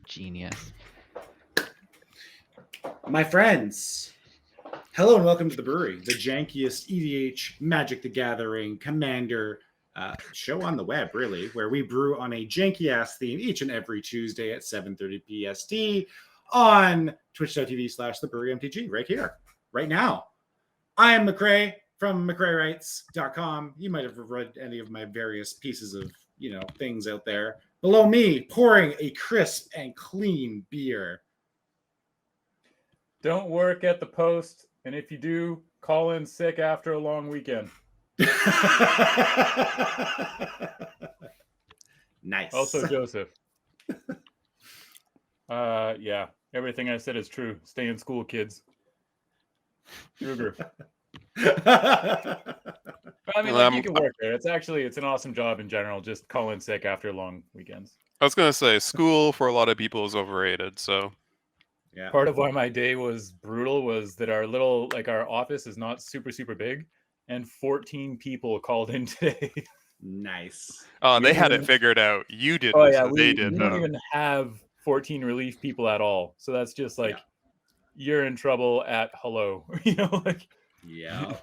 Genius. My friends, hello and welcome to the Brewery, the jankiest EDH Magic the Gathering Commander show on the web, really, where we brew on a janky-ass theme each and every Tuesday at 7:30 PST on twitch.tv/the Brewery MTG, right here, right now. I am McCrae from McCraeWrites.com. You might have read any of my various pieces of, things out there. Below me, pouring a crisp and clean beer. Don't work at the post, and if you do, call in sick after a long weekend. Nice. Also, Joseph. Yeah, everything I said is true. Stay in school, kids. Ruger. I mean, you can work there. It's an awesome job in general. Just call in sick after long weekends. I was gonna say school for a lot of people is overrated. So, yeah. Part of why my day was brutal was that our office is not super big, and 14 people called in today. Nice. Oh, they had it figured out. You didn't. Oh yeah, they did. We don't even have 14 relief people at all. So that's just you're in trouble at hello. Yeah.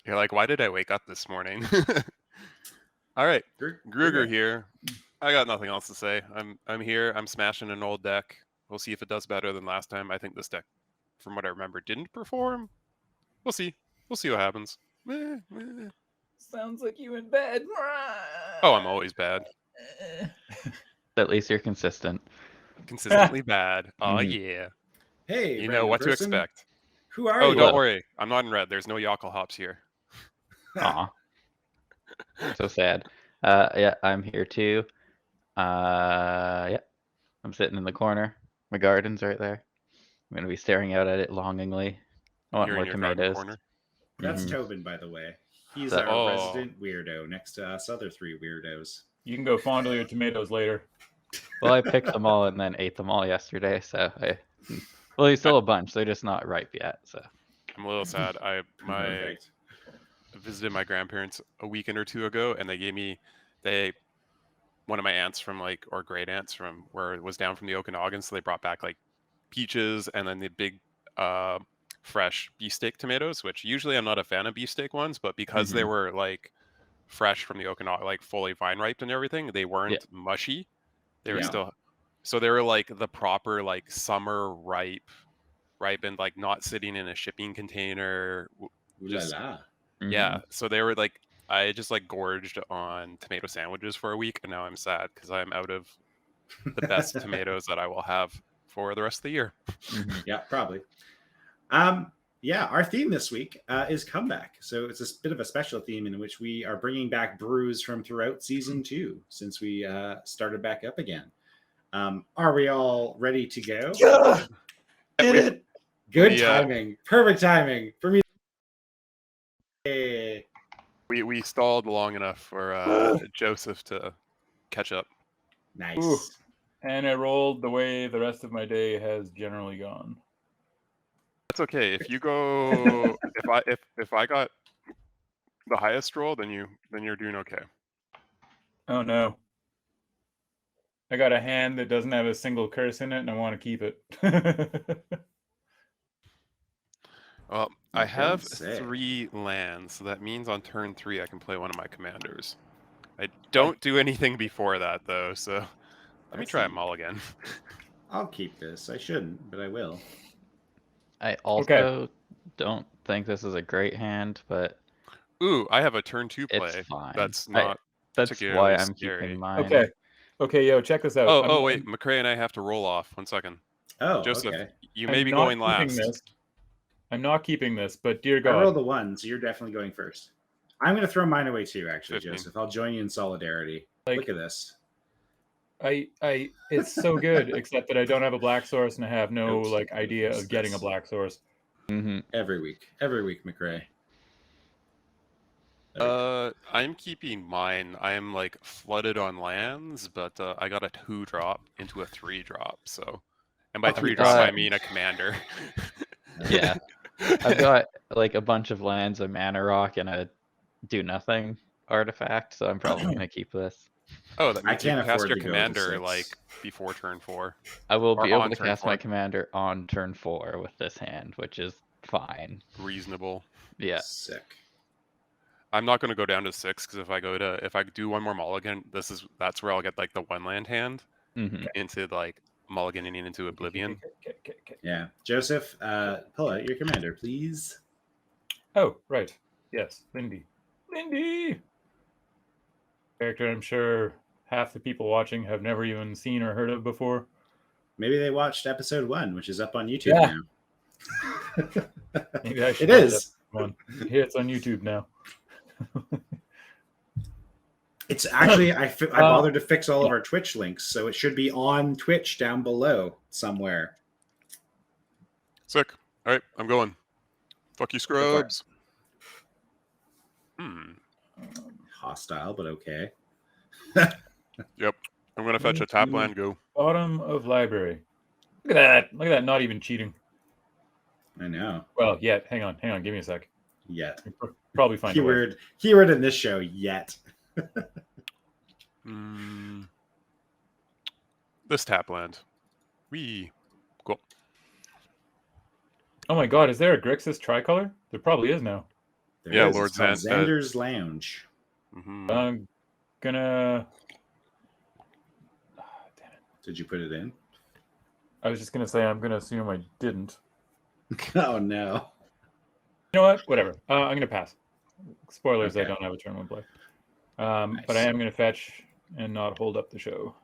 You're like, why did I wake up this morning? All right, Gruger here. I got nothing else to say. I'm here. I'm smashing an old deck. We'll see if it does better than last time. I think this deck, from what I remember, didn't perform. We'll see. We'll see what happens. Sounds like you in bed. Oh, I'm always bad. At least you're consistent. Consistently bad. Oh yeah. Hey, you know what to expect. Who are you? Oh, don't worry. I'm not in red. There's no Yockle hops here. Aw. So sad. Yeah, I'm here too. Yeah. I'm sitting in the corner. My garden's right there. I'm gonna be staring out at it longingly. I want You're more in your garden tomatoes. corner. That's Tobin, by the way. He's So- our resident weirdo next to us other three weirdos. You can go fondle your tomatoes later. Well, I picked them all and then ate them all yesterday, so well, there's still a bunch. They're just not ripe yet. So I'm a little sad. I visited my grandparents a weekend or two ago, and they gave me one of my aunts from or great aunts from where it was down from the Okanagan, so they brought back peaches and then the big fresh beefsteak tomatoes, which usually I'm not a fan of beefsteak ones, but because they were fresh from the Okanagan, fully vine ripe and everything, they weren't mushy. They were still, so they were the proper summer ripened, not sitting in a shipping container. Just, yeah. So they were I just gorged on tomato sandwiches for a week, and now I'm sad because I'm out of the best tomatoes that I will have for the rest of the year. Yeah, probably. Yeah, our theme this week is comeback. So it's a bit of a special theme in which we are bringing back brews from throughout season 2 since we started back up again. Are we all ready to go? Yeah, did it. Good timing. Perfect timing for me. Hey. We stalled long enough for Joseph to catch up. Nice. Ooh. And I rolled the way the rest of my day has generally gone. That's okay. If you go, if I got the highest roll, then you're doing okay. Oh no. I got a hand that doesn't have a single curse in it, and I want to keep it. Well, I have 3 lands, so that means on turn 3 I can play one of my commanders. I don't do anything before that though, so let me try a mulligan. I'll keep this. I shouldn't, but I will. I also don't think this is a great hand, but ooh, I have a turn 2 play. It's fine. That's not. That's why I'm keeping mine. Okay, yo, check this out. Oh, wait, McCrae and I have to roll off. 1 second. Oh, Joseph, okay. you may be going last. I'm not keeping this, but dear God. I rolled the 1, so you're definitely going first. I'm going to throw mine away too, actually, 15. Joseph. I'll join you in solidarity. Look at this. It's so good, except that I don't have a black source and I have no idea of getting a black source. Every week, McRae. I'm keeping mine. I am flooded on lands, but I got a 2-drop into a 3-drop. So, and by 3-drop I mean a commander. Yeah, I've got a bunch of lands, a mana rock, and a do nothing. artifact, so I'm probably gonna keep this. Oh, that I means you can't can cast afford your to go to commander 6. like before turn 4. I will Or be able on to turn cast my 4. commander on turn 4 with this hand, which is fine. Reasonable. Yeah. Sick. I'm not going to go down to 6 because if I do one more mulligan, that's where I'll get like the 1-land hand Hmm. into like mulliganing into Oblivion. Yeah. Joseph, pull out your commander, please. Oh, right. Yes, Lynde. Lynde! Character I'm sure half the people watching have never even seen or heard of before. Maybe they watched episode 1, which is up on YouTube Yeah. now. Maybe I should It watch is. that one. Yeah, it's on YouTube now. It's actually I bothered to fix all of our Twitch links, so it should be on Twitch down below somewhere. Sick. All right, I'm going. Fuck you, for it. scrubs. Hostile, but okay. Yep. I'm going to fetch a tap land, go. Bottom of library. Look at that. Look at that. Not even cheating. I know. Well, yet. Hang on. Give me a sec. Yet. Probably find a way. Keyword in this show, yet. This tap land. Cool. Oh my god, is there a Grixis tricolor? There probably is now. There Yeah, is. Lord It's called Zan- Xander's Lounge. I'm gonna... damn it. Did you put it in? I was just gonna say I'm gonna assume I didn't. Oh no. You know what? Whatever. I'm gonna pass. Spoilers, Okay. I don't have a turn one play. Nice. But I am gonna fetch and not hold up the show.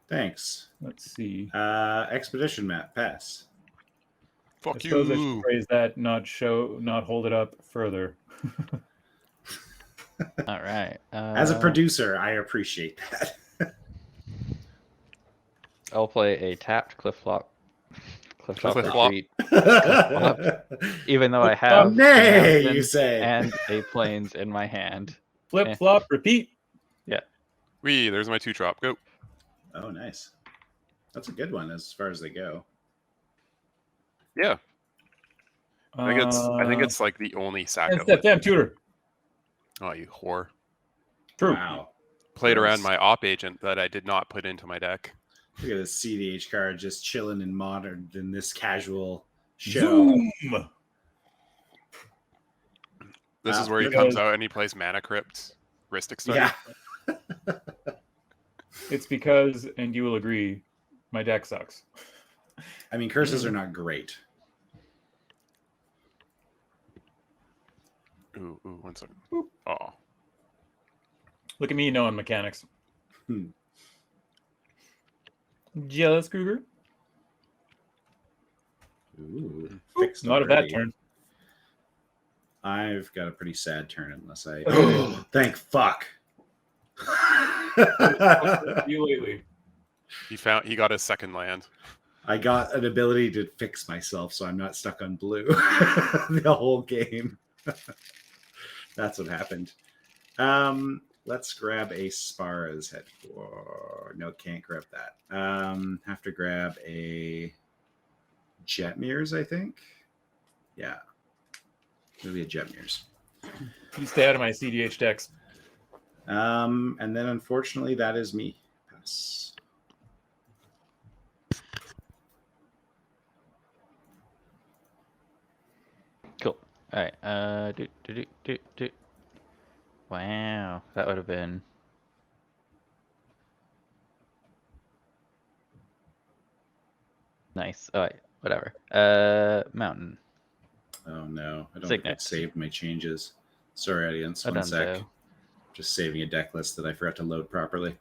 Thanks. Let's see. Expedition map, pass. I Fuck suppose I should you. phrase that, not hold it up further. All right. As a producer, I appreciate that. I'll play a tapped cliff flop Cliff retreat, even though I have nay, you mountains say. and a plains in my hand. Flip, flop, repeat. There's my 2-drop. Go. Oh, nice. That's a good one as far as they go. Yeah. I think it's like the only sack And of step it. down, tutor. Oh, you whore. True. Wow. Played around Gross. my op agent that I did not put into my deck. Look at this CDH card just chilling in modern in this casual show. Zoom. This is where he Look comes at- out and he plays Mana Crypt, Ristic Study. Yeah. It's because, and you will agree, my deck sucks. I mean, curses are not great. Ooh, 1 second. Oh. Look at me knowing mechanics. Hmm. Jealous Cougar? Ooh, Oop, fixed not at that already. turn. I've got a pretty sad turn unless I. Okay. Thank fuck. You lately. He got his second land. I got an ability to fix myself, so I'm not stuck on blue the whole game. That's what happened. Let's grab a Spara's head for. No, can't grab that. Have to grab a Jet Mirrors, I think. Yeah, maybe a Jet Mirrors. You stay out of my CDH decks. And then unfortunately, that is me. Pass. Cool. All right. Wow, that would have been nice. All right, whatever. Mountain. Oh no, I don't Signet. think I saved my changes. Sorry, audience. One Adunzo. sec. Just saving a deck list that I forgot to load properly.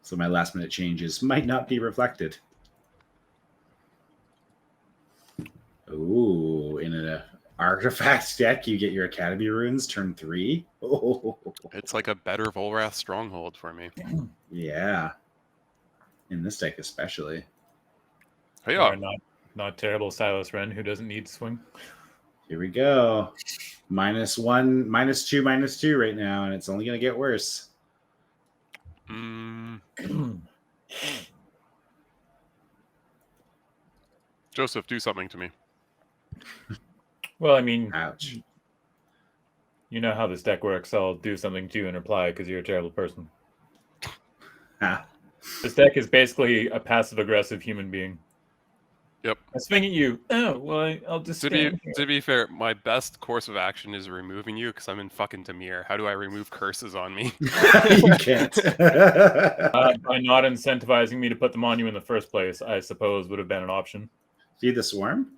So my last minute changes might not be reflected. Ooh, in an artifact deck, you get your Academy runes turn 3. Oh, It's like a better Volrath stronghold for me. yeah. In this deck, especially. Hey, Or not terrible Silas Renn, who doesn't need swing. Here we go. -1, -2 right now, and it's only going to get worse. Joseph, do something to me. Well, I mean, Ouch. you know how this deck works. I'll do something to you in reply because you're a terrible person. Ah, This deck is basically a passive-aggressive human being. Yep. I swing at you. Oh, well, I'll just To stand here. be fair, my best course of action is removing you because I'm in fucking Demir. How do I remove curses on me? you can't. By not incentivizing me to put them on you in the first place, I suppose would have been an option. Feed the swarm?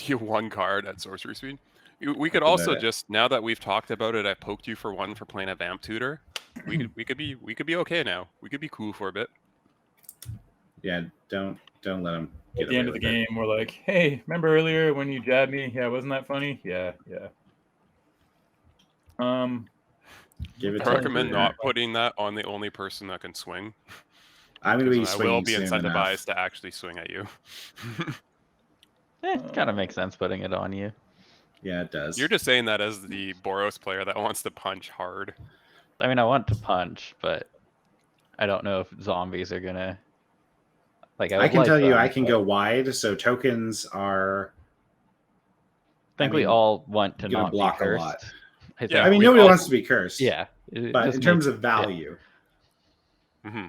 You one card at sorcery speed. We could That's also about it. just, now that we've talked about it, I poked you for one for playing a vamp tutor. We could be okay now. We could be cool for a bit. Yeah, don't let him get At the end of the game, we're like, hey, remember earlier when you jabbed me? Yeah, wasn't that funny? Yeah. Give it I to recommend him. not putting that on the only person that can swing. I'm going to be Because I will swinging be soon incentivized enough. to actually swing at you. Kind of makes sense putting it on you. Yeah, it does. You're just saying that as the Boros player that wants to punch hard. I mean, I want to punch, but I don't know if zombies are gonna. Like, I would can like tell you, them, I can but go wide. So tokens are. I think I we mean, all want to gonna not block be a cursed. lot. I think. Yeah, I mean, we nobody all- wants to be cursed. Yeah, it But just in terms makes- of value, Hmm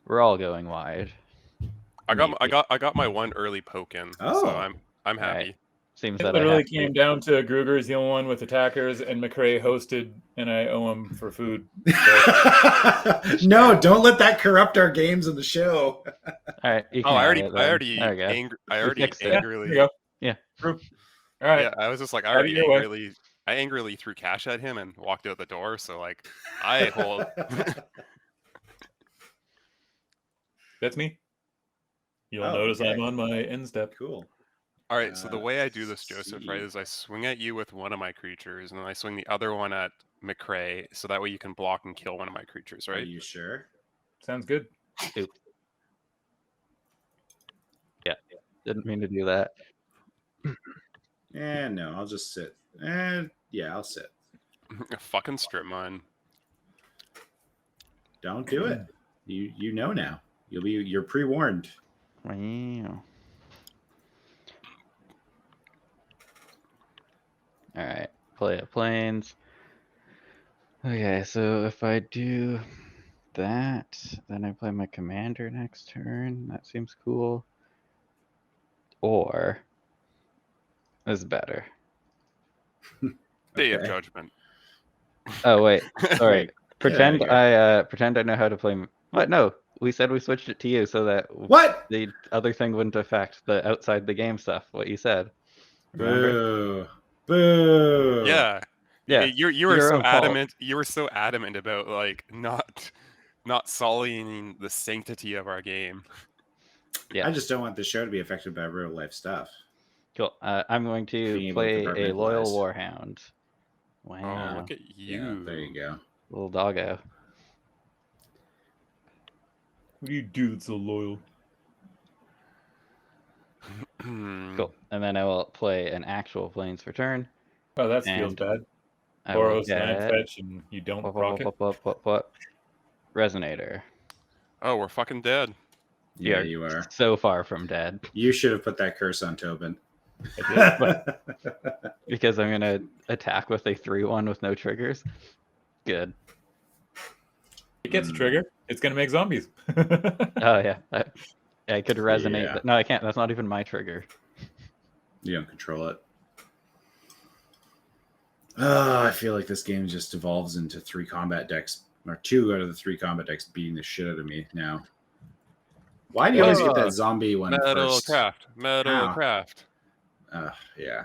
we're all going wide. I got my one early poke in, Oh. so I'm Right. happy. Seems It that I literally have to. came down to Gruger's the only one with attackers, and McRae hosted, and I owe him for food. no, don't let that corrupt our games in the show. All right, you can Oh, I have it then. There we go. already fixed it. angrily. There you go. Yeah. True. All right. Yeah, I was just like, Have it your way. I angrily threw cash at him and walked out the door. So like, I hold. That's me. You'll Oh, notice okay. I'm on my end step. Cool. All right, so the way I do this, let's Joseph, right, see. is I swing at you with one of my creatures, and then I swing the other one at McRae, so that way you can block and kill one of my creatures, Are right? you sure? Sounds good. Didn't mean to do that. No, I'll just sit. Yeah, I'll sit. Fucking strip mine. Don't do it. You know now. You're pre-warned. Wow. All right, play at planes. Okay, so if I do that, then I play my commander next turn. That seems cool. Or is better. Day of Okay. Judgment. Oh wait, sorry. Wait, Pretend you go. I know how to play. What? No, we said we switched it to you so that What? the other thing wouldn't affect the outside the game stuff. What you said. Remember? Boo. Boo. Yeah. Yeah. You were your so own fault. adamant. You were so adamant about like not sullying the sanctity of our game. Yeah. I just don't want the show to be affected by real life stuff. Cool. I'm going Being to able to play a loyal compartmentalize. warhound. Oh, Wow. look at you. Yeah, there you go. Little doggo. What do you do that's so loyal? Cool. And then I will play an actual planes for turn. Oh, that feels And bad. I will Boros 9 get fetch, and you don't proc it. Resonator. Oh, we're fucking dead. Yeah, You're you are. so far from dead You should have put that curse on Tobin. I because I'm gonna attack with a 3/1 with no triggers. Good. It gets a trigger. It's going to make zombies. Oh yeah. I could resonate. Yeah. No, I can't. That's not even my trigger. You don't control it. Oh, I feel like this game just evolves into 3 combat decks, or 2 out of the 3 combat decks beating the shit out of me now. Why do you always get that zombie one Metal first? craft. Metal How? craft. Yeah.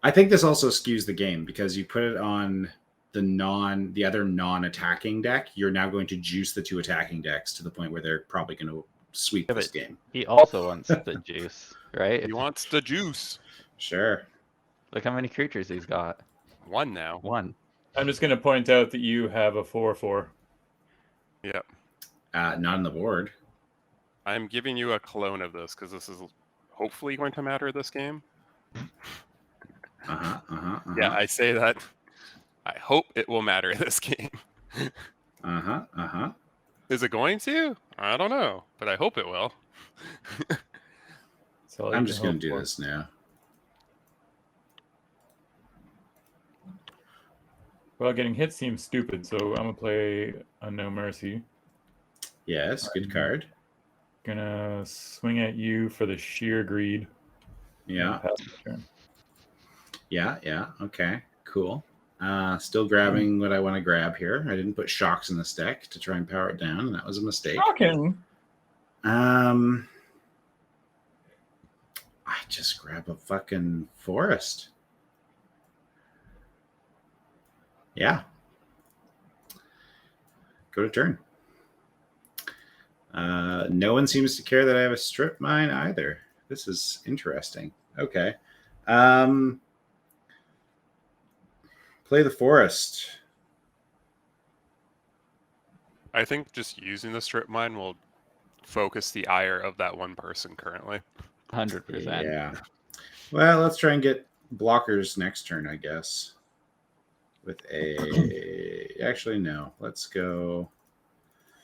I think this also skews the game because you put it on the other non-attacking deck. You're now going to juice the 2 attacking decks to the point where they're probably going to sweep Yeah, this but- game. He also wants the juice, right? He wants the juice. Sure. Look how many creatures he's got. One now. 1. I'm just going to point out that you have a 4/4. Yep. Not on the board. I'm giving you a clone of this because this is hopefully going to matter this game. Yeah, I say that. I hope it will matter this game. Is it going to? I don't know, but I hope it will. So I'm just going to do this now. Well, getting hit seems stupid, so I'm gonna play a No Mercy. Yes, good card. Gonna swing at you for the sheer greed. Yeah. Pass the turn. Yeah. Okay, cool. Still grabbing what I want to grab here. I didn't put shocks in this deck to try and power it down, and that was a mistake. Shocking. I just grab a fucking forest. Yeah. Go to turn. No one seems to care that I have a strip mine either. This is interesting. Okay. Play the forest. I think just using the strip mine will focus the ire of that one person currently. 100%. Yeah. Well, let's try and get blockers next turn, I guess. With a... Actually, no. Let's go...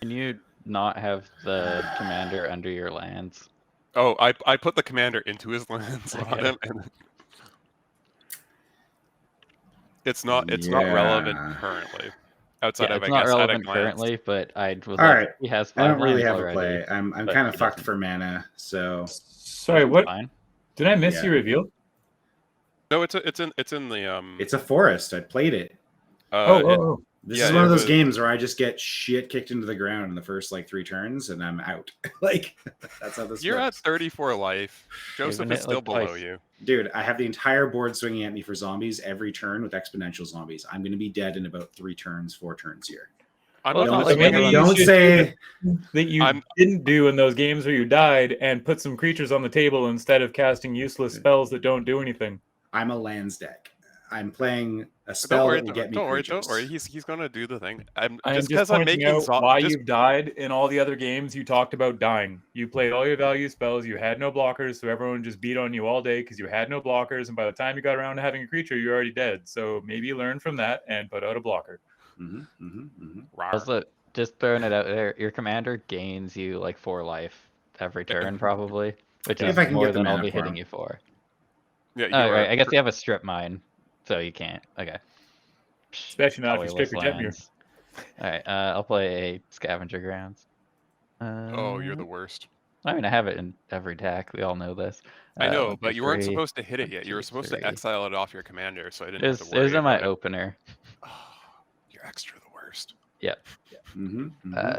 Can you not have the commander under your lands? Oh, I put the commander into his lands on Okay. him, and it's not relevant currently. Outside Yeah, of it's I not guess at a relevant glance. currently, but I was All like, right. he has I 5 don't really lands have already. a play. I'm but kind of he fucked doesn't. for mana, so... Sorry, what? Fine. Did I miss Yeah. your reveal? No, it's in the It's a forest. I played it. Oh. This Yeah, is one it of those was- games where I just get shit kicked into the ground in the first like 3 turns, and I'm out. Like that's how this You're at works. 34 life. Joseph Even is it, still like, below twice. you. Dude, I have the entire board swinging at me for zombies every turn with exponential zombies. I'm going to be dead in about 3 turns, 4 turns here. I'm Well, not it's not gonna like swing everyone- at- Don't should say that you I'm- didn't do in those games where you died and put some creatures on the table instead of casting useless spells that don't do anything. I'm a lands deck. I'm playing a Don't spell worry, that will get me don't creatures. worry. He's gonna do the thing. I'm Just just because I'm pointing making out why just you've died in all the other games. You talked about dying. You played all your value spells. You had no blockers, so everyone just beat on you all day because you had no blockers. And by the time you got around to having a creature, you're already dead. So maybe learn from that and put out a blocker. rawr. Also, just throwing it out there, your commander gains you like 4 life every turn, probably, which If is I can more get the than I'll mana be for hitting him. you for. Yeah, you Oh, are. right. I guess you have a strip mine, so you can't. Okay. Especially not if you strip Colorless your Jetmir. lands. All right. I'll play a scavenger grounds. Oh, you're the worst. I mean, I have it in every deck. We all know this. I know, 1, 2, but you weren't 3. supposed to hit it 1, yet. You 2, were supposed 3. to exile it off your commander, so I didn't It have was, to it worry was in my about it. opener. Oh, you're extra the worst.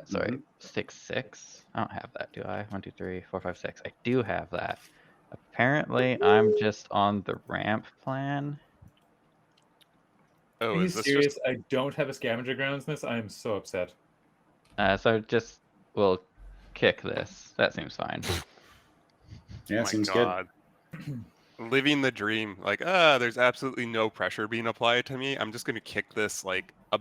Sorry, 6, 6. I don't have that, do I? 1, 2, 3, 4, 5, 6. I do have that. Apparently, I'm just on the ramp plan. Oh, Are you is this serious? just? I don't have a scavenger grounds in this. I am so upset. So just we'll kick this. That seems fine. Yeah, Oh my seems God. Living the dream. Like, there's absolutely no pressure being applied to me. I'm just gonna kick this like a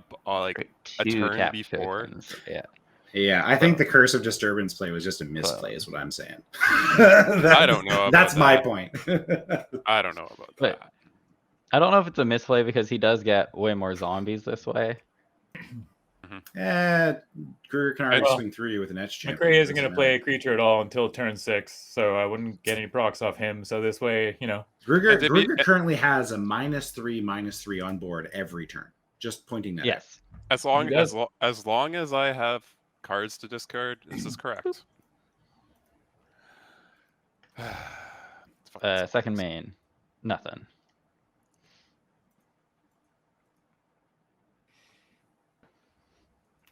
Great, a 2 turn tap before. tokens. Yeah. good. Yeah, I think the Curse of Disturbance play was just a misplay, is what I'm saying. I don't know about That's my that. point. I don't know about But- that. I don't know if it's a misplay because he does get way more zombies this way. Gruger can already Well, swing through you with an etch champ. McRae isn't going to play a creature at all until turn 6, so I wouldn't get any procs off him. So this way, Gruger And to be- currently has a -3/-3 on board every turn. Just pointing that out. Yes. As long He does. as long as I have cards to discard, this is correct. Second main, nothing.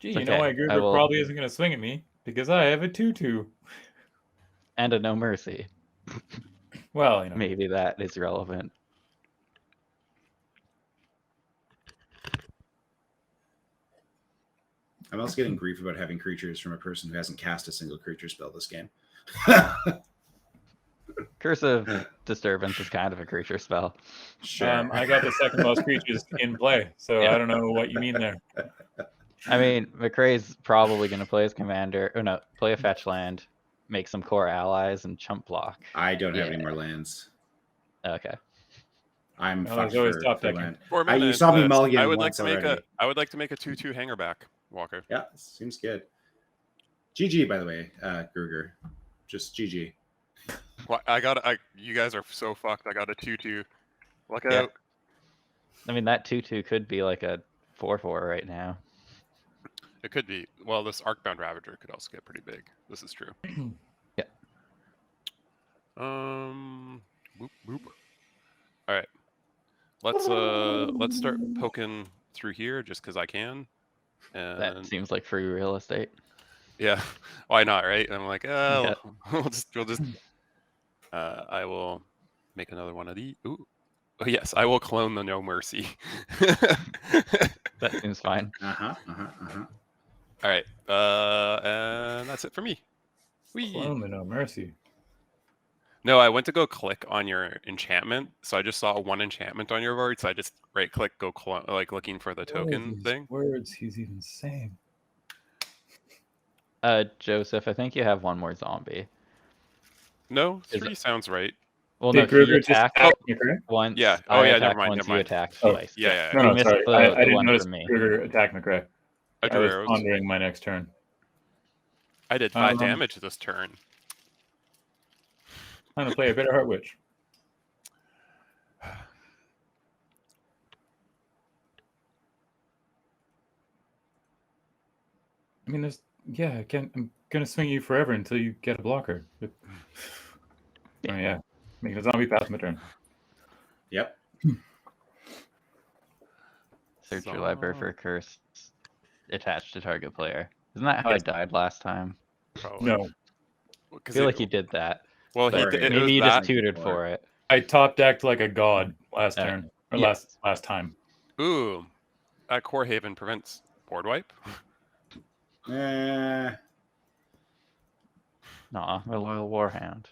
gee, It's you know okay. why I Gruber will- probably isn't going to swing at me? Because I have a 2/2. And a no mercy. Well, Maybe that is relevant. I'm also getting grief about having creatures from a person who hasn't cast a single creature spell this game. Curse of Disturbance is kind of a creature spell. Sure. I got the second most creatures in play, so Yeah. I don't know what you mean there. I mean, McRae's probably going to play his commander. Oh no, play a fetch land, make some core allies, and chump block. I don't have any yeah. more lands. Okay. I'm Well, fucked there's always for top decking. land. 4 You minutes. saw me mulligan I would like once to make already. I would like to make a 2/2 hanger back, Walker. Yeah, seems good. GG, by the way, Gruger. Just GG. Well, you guys are so fucked. I got a 2/2. Look Yeah. out. I mean, that 2/2 could be like a 4/4 right now. It could be. Well, this Arcbound Ravager could also get pretty big. This is true. Yeah. Boop boop. All right. Let's start poking through here just because I can. And That seems like free real estate. yeah, why not, right? I'm like, oh, Yeah. we'll just. I will make another one of these. Ooh. Oh, yes, I will clone the No Mercy. That seems fine. All right, and that's it for me. Whee. Clone the No Mercy. No, I went to go click on your enchantment, so I just saw one enchantment on your board, so I just right-click, go clone, like looking for the token thing. Words he's even saying. Joseph, I think you have one more zombie. No, Is 3 sounds right. Well, Did no, he Kruger just attacked attack me, correct? once. Yeah. I Oh, yeah, attacked never mind, once, never you mind. attacked Oh, twice. Yeah. No, You no, missed sorry. the I didn't one notice for me. Kruger attack McRae. I I drew was arrows. pondering my next turn. I did 5 damage this turn. I'm gonna play a Bitter Heart Witch. I mean, I'm gonna swing you forever until you get a blocker. Oh yeah, make a zombie pass my turn. Yep. Search your library for a curse attached to target player. Isn't that how I died last time? Probably. No, I feel like you did that. Well, he Sorry. did. It Maybe was you that. just tutored for it. I top decked like a god last Okay. turn or Yeah. last time. Ooh, that Core Haven prevents board wipe. Eh, Nah, my loyal warhound.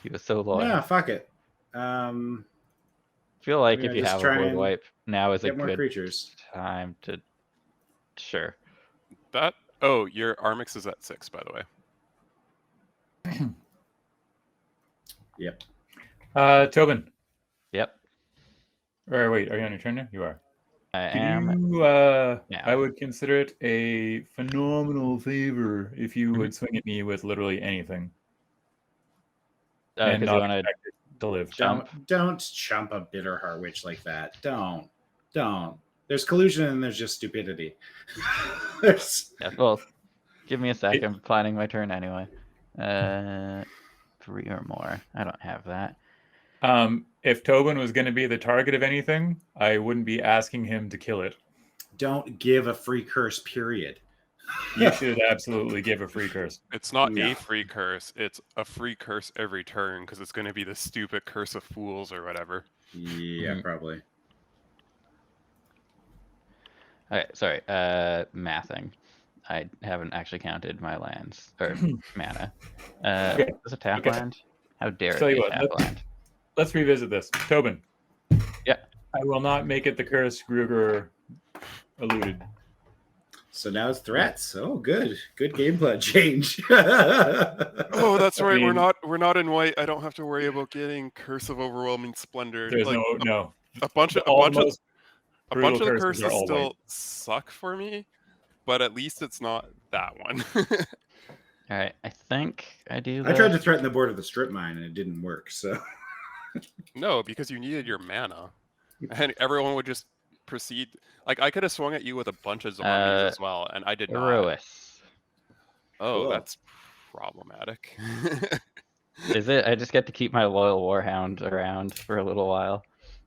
He was so loyal. no, fuck it. I feel like Maybe if I you just have try a board and wipe, now is a get more good creatures. time to. Sure. That. Oh, your Armix is at 6, by the way. Yep. Tobin. Yep, Or wait, are you on your turn now? You are. I am. Yeah. I would consider it a phenomenal favor if you Mhm. would swing at me with literally anything Because and you not want to expect it to live. jump. Don't chump a Bitter Heart Witch like that. Don't. There's collusion and there's just stupidity. There's... Yeah, well, give me a sec. I'm planning my turn anyway. 3 or more. I don't have that. If Tobin was going to be the target of anything, I wouldn't be asking him to kill it. Don't give a free curse, period. You should absolutely give a free curse. It's not No. a free curse. It's a free curse every turn because it's going to be the stupid Curse of Fools or whatever. Yeah, Mhm. probably. Okay, sorry. Mathing. I haven't actually counted my lands or mana. Okay, Is a tap okay. land? How dare Tell it you be a what, tap land? Let's revisit this. Tobin. Yeah. I will not make it the curse Gruger alluded. So now it's threats. Oh, good game plan change. Oh, that's right. mean- We're not in white. I don't have to worry about getting Curse of Overwhelming Splendor. There's Like, no. a bunch of most the brutal curses curses are all still white. suck for me, but at least it's not that one. All right, I think I do. I tried to threaten the board of the strip mine and it didn't work. So No, because you needed your mana, and everyone would just proceed. Like I could have swung at you with a bunch of zombies as well, and I did not. Herois. Oh, Cool. that's problematic. Is it? I just get to keep my loyal warhound around for a little while.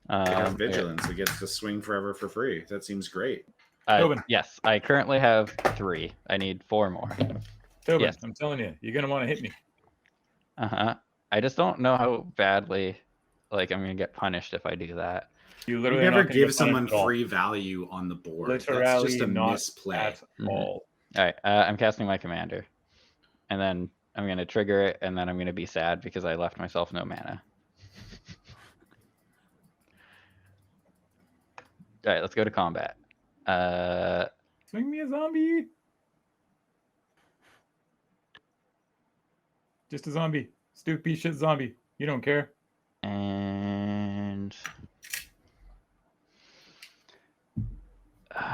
it has Here. vigilance. It gets to swing forever for free. That seems great. Tobin. Yes, I currently have 3. I need 4 more. Tobin, Yes. I'm telling you, you're gonna want to hit me. I just don't know how badly, like, I'm gonna get punished if I do that. You You literally are never not gonna give get punished someone at all. free value on the board. That's Literally just a not misplay. at Mhm. all. All right, I'm casting my commander, and then I'm gonna trigger it, and then I'm gonna be sad because I left myself no mana. All right, let's go to combat. Swing me a zombie. Just a zombie. Stupid shit zombie. You don't care. And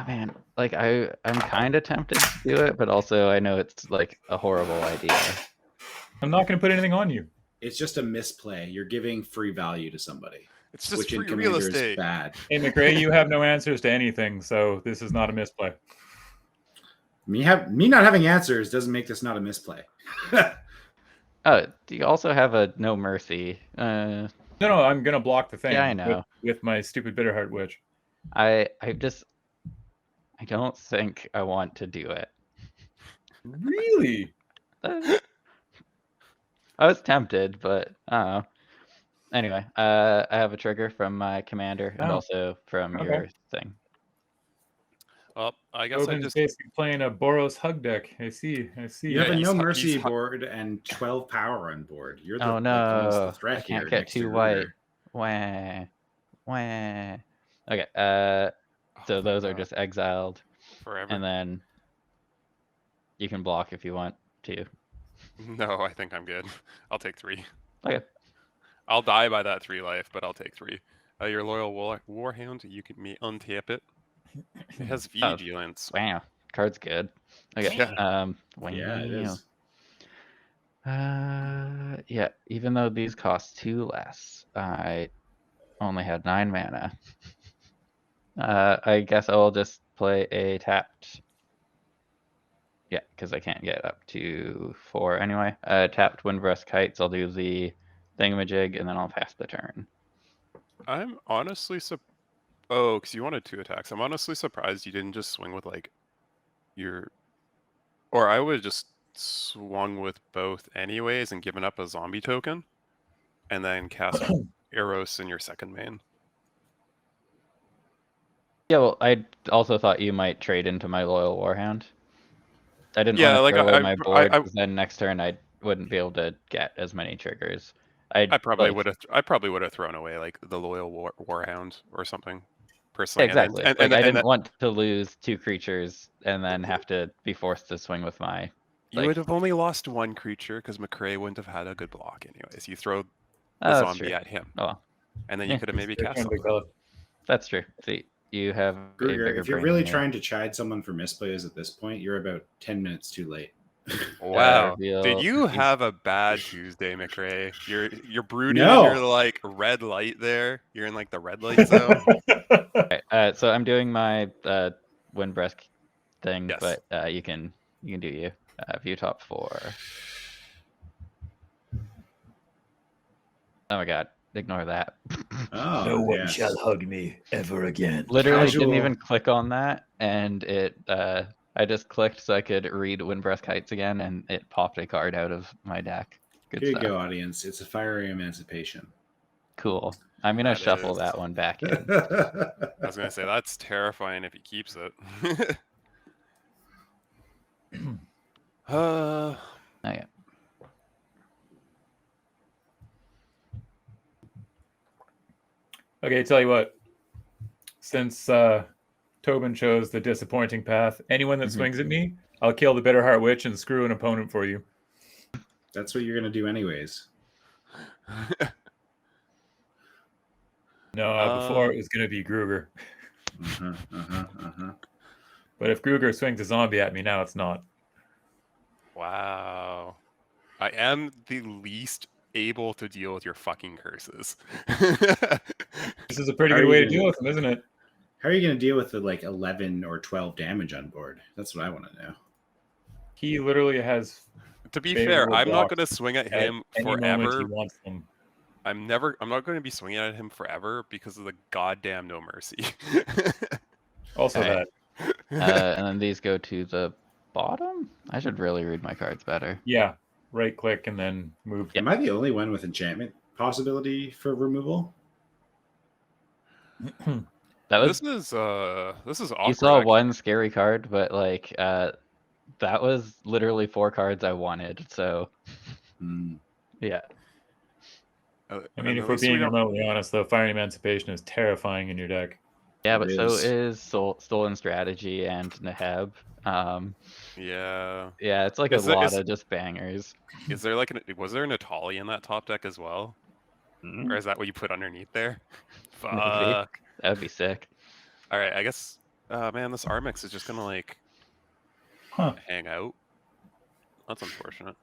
man, like I'm kind of tempted to do it, but also I know it's like a horrible idea. I'm not gonna put anything on you. It's just a misplay. You're giving free value to somebody. It's just which in free real Commander is estate. bad. Hey, McRae, you have no answers to anything, so this is not a misplay. Me not having answers doesn't make this not a misplay. Oh, you also have a no mercy. No, I'm gonna block the thing. Yeah, I know. With my stupid Bitterheart Witch. I don't think I want to do it. Really? I was tempted, but I don't know. Anyway, I have a trigger from my commander and Oh, also from okay. your thing. Well, I guess I Tobin's just basically playing a Boros hug deck. I see. You Yeah, have a he's no hu- mercy he's hu- board and 12 power on board. You're the Oh like, almost the no, threat I can't here get next to 2 white. Ruger. Wah. Okay, so oh, those are God, just exiled, forever. and then you can block if you want to. No, I think I'm good. I'll take 3. Okay. I'll die by that 3 life, but I'll take 3. Your loyal warhound, you can untap it. It has Oh. vigilance. Wow, card's good. Okay. Yeah. Wow. Yeah, it is. Yeah, even though these cost 2 less, I only had 9 mana. I guess I will just play a tapped. Yeah, because I can't get up to 4 anyway. Tapped Windbreast Kites, I'll do the thingamajig, and then I'll pass the turn. I'm honestly Oh, because you wanted 2 attacks. I'm honestly surprised you didn't just swing with like your, or I would have just swung with both anyways and given up a zombie token, and then cast Eros in your second main. Yeah, well, I also thought you might trade into my Loyal Warhound. I didn't Yeah, want to like throw away my I, board, I, because then next turn I wouldn't be able to get as many triggers. I probably like- would have. I probably would have thrown away like the loyal warhound or something. Yeah, Personally, exactly. And like I didn't that- want to lose 2 creatures and then have to be forced to swing with my. you would have only lost 1 creature because McRae wouldn't have had a good block anyways. You throw the Oh, that's zombie true. at him, Oh, well, and then Yeah. you could have maybe They're cast kind of something. developed. that's true. See, you have a Ruger, bigger if you're brain really than me. trying to chide someone for misplays at this point, you're about 10 minutes too late. Wow, reveal- did you he's- have a bad Tuesday, McRae? You're brooding No. in your like red light there. You're in like the red light zone. Okay, so I'm doing my Windbreast thing, Yes. but you can do you. View top 4. Oh my god, ignore that. Oh, No one yes. shall hug me ever again. Literally didn't Casual. even click on that, and it I just clicked so I could read Windbreast Kites again, and it popped a card out of my deck. Good Here you stuff. go, audience. It's a fiery emancipation. Cool. I'm gonna That shuffle is- that one back in. I was gonna say that's terrifying if he keeps it. Okay. Okay, tell you what. Since Tobin chose the disappointing path, anyone that Mhm. swings at me, I'll kill the Bitterheart Witch and screw an opponent for you. That's what you're going to do anyways. No, before it was going to be Gruger. But if Gruger swings a zombie at me, now it's not. Wow. I am the least able to deal with your fucking curses. This is a pretty How good are way you to deal gonna- with them, isn't it? How are you going to deal with the like 11 or 12 damage on board? That's what I want to know. He literally has To be Favorable fair, I'm not blocks going to swing at at him any moment he forever. wants them. I'm not going to be swinging at him forever because of the goddamn no mercy. Also Alright. that. And then these go to the bottom? I should really read my cards better. Yeah. Right click and then move. Am I the only one with enchantment possibility for removal? That was this is awkward. you saw actually. one scary card, but like that was literally 4 cards I wanted, so Hmm. yeah. I And mean, at if we're least we being don't- remotely honest, though, Fire Emancipation is terrifying in your deck. Yeah, It but so is. is Stolen Strategy and Neheb. Yeah. Yeah, it's like Is a there- lot is- of just bangers. Is there like was there a Natali in that top deck as well? Mm, Or is that what you put underneath there? Maybe. Fuck. That would be sick. All right, I guess. Man, this Armix is just gonna like Huh. hang out. That's unfortunate.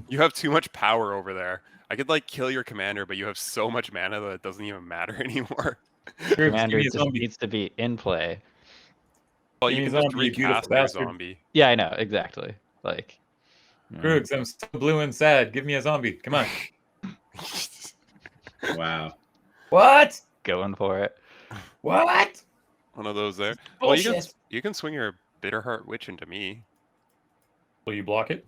You have too much power over there. I could like kill your commander, but you have so much mana that it doesn't even matter anymore. Troops, give Commander me a just zombie. needs to be in play. Well, Give you me a can just zombie, you beautiful recast your bastard. zombie. Yeah, I know exactly. Like, Groogs, I'm so blue and sad. Give me a zombie. Come on. Wow. What? going for it. What? One of those there. Bullshit. Well, you can swing your Bitterheart Witch into me. Will you block it?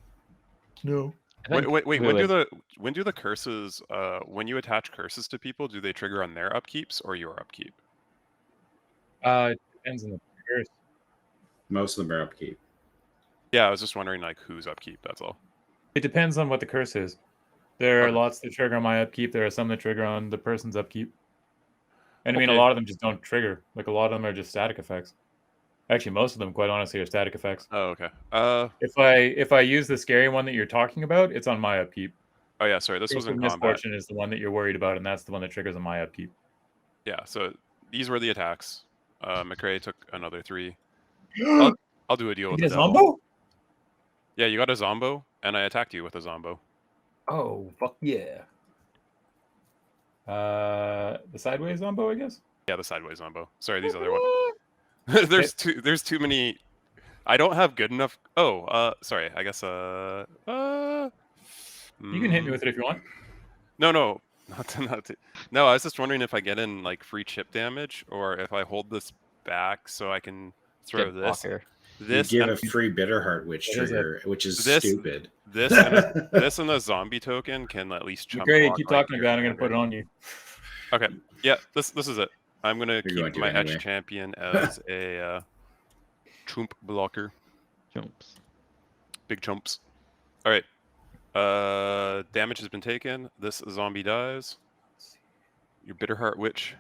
No. I think Wait. we When would- do the curses? When you attach curses to people, do they trigger on their upkeeps or your upkeep? It depends on the curse. Most of them are upkeep. Yeah, I was just wondering like whose upkeep. That's all. It depends on what the curse is. There are Okay. lots that trigger on my upkeep. There are some that trigger on the person's upkeep. And I mean, a Okay. lot of them just don't trigger. Like, a lot of them are just static effects. Actually, most of them, quite honestly, are static effects. Oh, okay. If I use the scary one that you're talking about, it's on my upkeep. Oh yeah. Sorry, this Curse was of in combat. Misfortune is the one that you're worried about, and that's the one that triggers on my upkeep. Yeah. So these were the attacks. McCrae took another 3. You I'll do a deal with get the a devil. Zombo? Yeah, you got a Zombo, and I attacked you with a Zombo. Oh, fuck yeah. The sideways Zombo, I guess? Yeah, the sideways Zombo. Sorry, these other ones. There's too many. I don't have good enough. Oh, sorry. I guess. You can hit me with it if you want. No, not to. No, I was just wondering if I get in like free chip damage, or if I hold this back so I can throw Good this. blocker. This you give and a free Bitterheart Witch What is it? trigger, which is This- stupid. this and this and the zombie token can at least chump Great, block, keep like, talking your about it. I'm going to put it commander. on you. Okay. Yeah, this is it. I'm gonna You're going keep to my anyway. Etch champion as a chump blocker. Jumps. Big chumps. All right. Damage has been taken. This zombie dies. Your Bitterheart Witch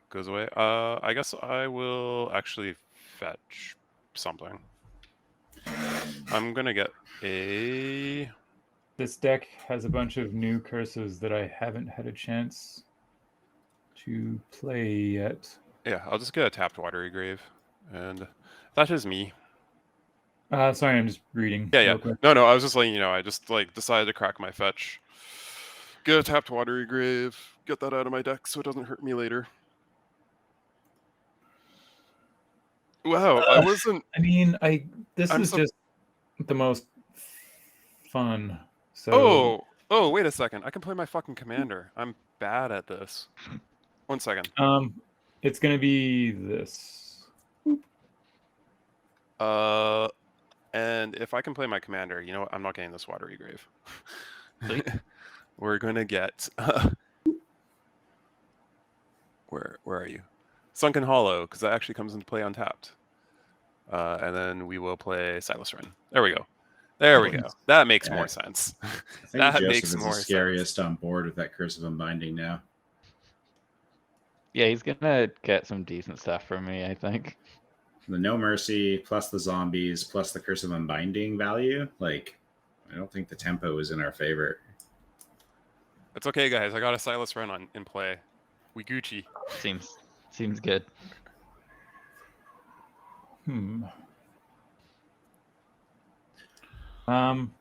goes away. I guess I will actually fetch something. I'm gonna get a. This deck has a bunch of new curses that I haven't had a chance to play yet. Yeah, I'll just get a tapped Watery Grave, and that is me. Sorry, I'm just reading. Yeah, real yeah. quick. No, I was just letting you know. I just like decided to crack my fetch. Get a tapped Watery Grave. Get that out of my deck so it doesn't hurt me later. Wow, I wasn't. I mean, this I'm is so- just the most fun. So, Oh, wait a second. I can play my fucking commander. I'm bad at this. 1 second. it's gonna be this. And if I can play my commander, you know what? I'm not getting this Watery Grave. Sweet. We're gonna get. Where are you? Sunken Hollow, because that actually comes into play untapped. And then we will play Silas Renn. There we go. There we go. That makes more sense. I think That Joseph makes is more the sense. scariest on board with that Curse of Unbinding now. Yeah, he's gonna get some decent stuff from me, I think. The No Mercy plus the zombies plus the Curse of Unbinding value. Like, I don't think the tempo is in our favor. It's okay, guys. I got a Silas Renn in play. We Gucci. Seems good. I'm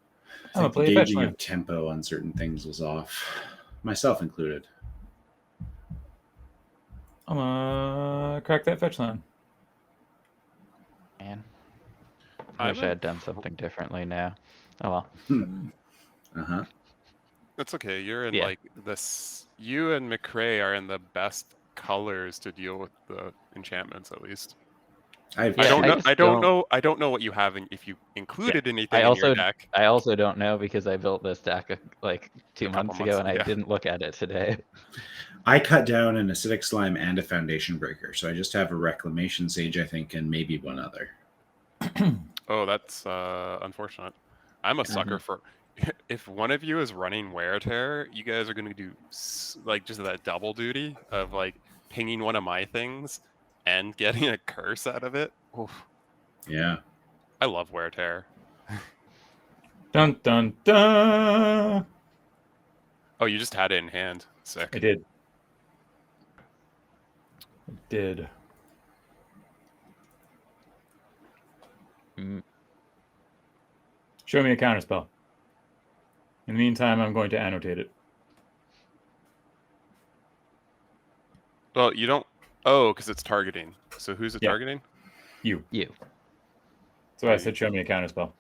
I gonna think the play a fetch gauging land. of tempo on certain things was off, myself included. I'm gonna crack that fetch line. Man. I I'm wish a- I had done something differently now. Oh well. Uh-huh. It's okay. You're in Yeah. like this. You and McCrae are in the best colors to deal with the enchantments, at least. I Yeah, I just I don't know what you have, if you included anything I in your also deck. I also don't know because I built this deck like 2 A couple months ago months, and I yeah. didn't look at it today. I cut down an Acidic Slime and a Foundation Breaker, so I just have a Reclamation Sage, I think, and maybe one other. Oh, that's unfortunate. I'm a sucker for. If one of you is running Wear Tear, you guys are gonna do like just that double duty of like pinging one of my things and getting a curse out of it. Oof. Yeah. I love Wear Tear. Dun dun dun. Oh, you just had it in hand. Sick. I did. I did. Mm, Show me a counterspell. In the meantime, I'm going to annotate it. Well, you don't. Oh, because it's targeting. So who's it Yeah. targeting? You. You. So I said, show me a counterspell.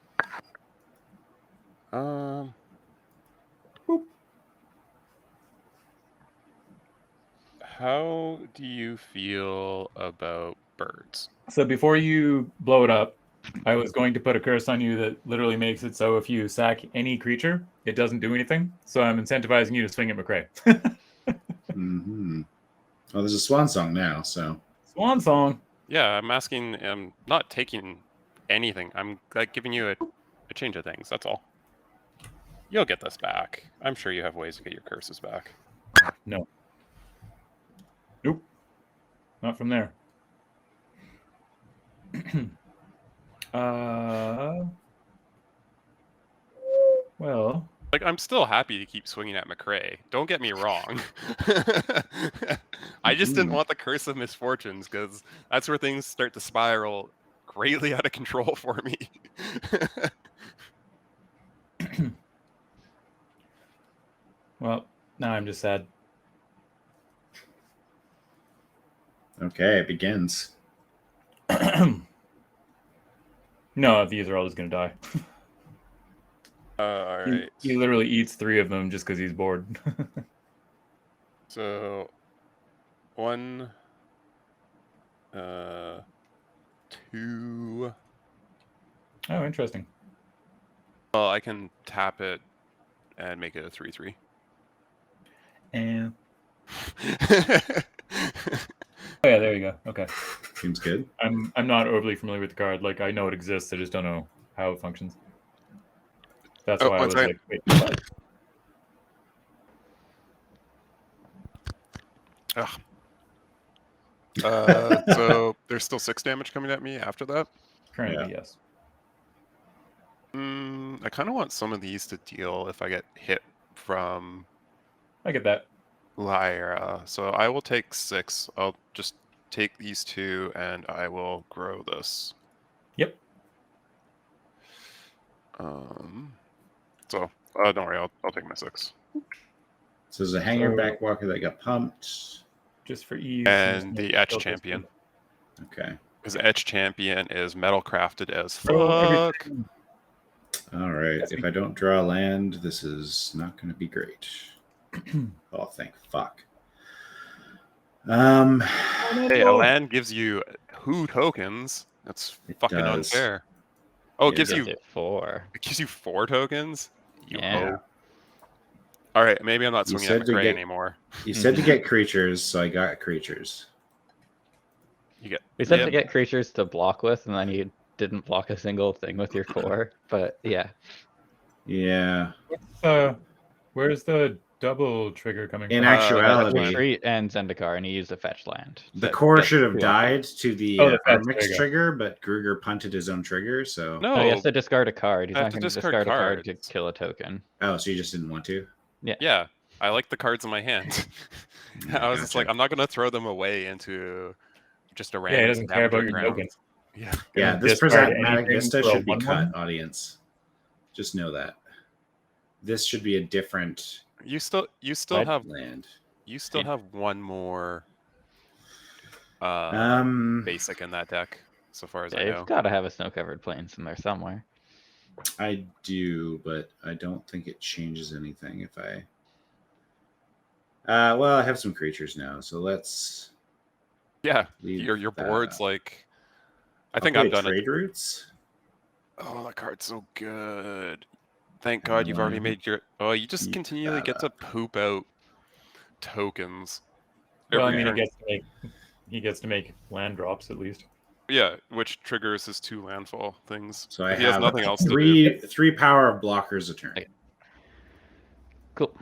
How do you feel about birds? So before you blow it up, I was going to put a curse on you that literally makes it so if you sack any creature, it doesn't do anything. So I'm incentivizing you to swing at McCrae. Mm-hmm. Well, there's a swan song now, so Swan song. Yeah, I'm asking. I'm not taking anything. I'm like giving you a change of things. That's all. You'll get this back. I'm sure you have ways to get your curses back. No. Nope. Not from there. Well, Like, I'm still happy to keep swinging at McCrae. Don't get me wrong. I just didn't want the curse of misfortunes because that's where things start to spiral greatly out of control for me. well, now I'm just sad. okay, it begins. No, these are all just going to die. All right. He literally eats 3 of them just because he's bored. So, 1, 2. Oh, interesting. Well, I can tap it and make it a 3/3. And oh yeah, there you go. Okay. Seems good. I'm not overly familiar with the card. Like, I know it exists, I just don't know how it functions. That's Oh, why I one was second. like, wait, what? So there's still 6 damage coming at me after that. Currently, Yeah. yes. I kind of want some of these to deal if I get hit from I get that. Liara. So I will take 6. I'll just take these 2 and I will grow this. Yep. So don't worry, I'll take my 6. So there's a hanger So- backwalker that got pumped. Just for ease. And just the Etch focus. Champion. Okay. Because Etch Champion is metal crafted as So fuck. everything- All right. Yes, If I don't draw land, this is not going to be great. Oh, thank fuck. Hey, a land gives you 2 tokens. That's It fucking does. unfair. Oh, it Yeah, gives it you Gives it 4. 4 tokens. You Yeah. hoe. All right, maybe I'm not You swinging said at to McCrae get- anymore. You said to get creatures, so I got creatures. You get. We said Yep. to get creatures to block with, and then you didn't block a single thing with your 4. But yeah. Yeah. Where's the double trigger coming In from? actuality, Retreat and Zendikar, and he used a fetch land. the That core gets should have 2 died to the Oh, the fetch, there Armix you go. trigger, but Gruger punted his own trigger. So No, Oh, he has to discard a card. He's I have not to going to discard discard a card to cards. kill a token. oh, so you just didn't want to? yeah, I like the cards in my hand. I was just like, Gotcha. I'm not gonna throw them away into just a Yeah, random. he doesn't care about scavenger your ground. tokens. Yeah. Yeah, this Discard prismatic anything vista for a should be 1/1? cut, audience. Just know that. This should be a different You still What? have land. one more Um, basic in that deck, so far as I They've know. got to have a snow-covered plains in there somewhere. I do, but I don't think it changes anything if I. Well, I have some creatures now, so let's Yeah, leave your that board's up. like. I I'll think play I've done it. trade routes. Oh, that card's so good. Thank God you've already Um, made your. Oh, you just keep continually that get to up. poop out tokens. Well, I every mean, turn. he gets to make land drops at least. Yeah, which triggers his 2 landfall things. So I If he has have nothing else to do. three power blockers a turn. Okay. Cool.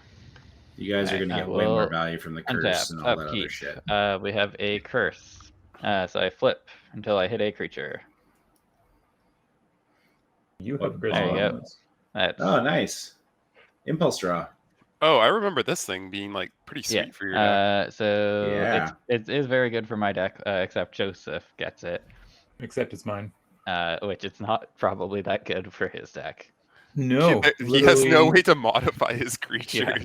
You guys are Alright, going to I get way more will value from the curse Untap, and all that other upkeep. shit. We have a curse. So I flip until I hit a creature. You What have Grizz There you go. Bones. That's Oh, nice. Impulse draw. Oh, I remember this thing being like pretty sweet yeah. for your deck. So Yeah. it is very good for my deck, except Joseph gets it, Except it's mine. which it's not probably that good for his deck. No, He has no literally- way to modify his creatures.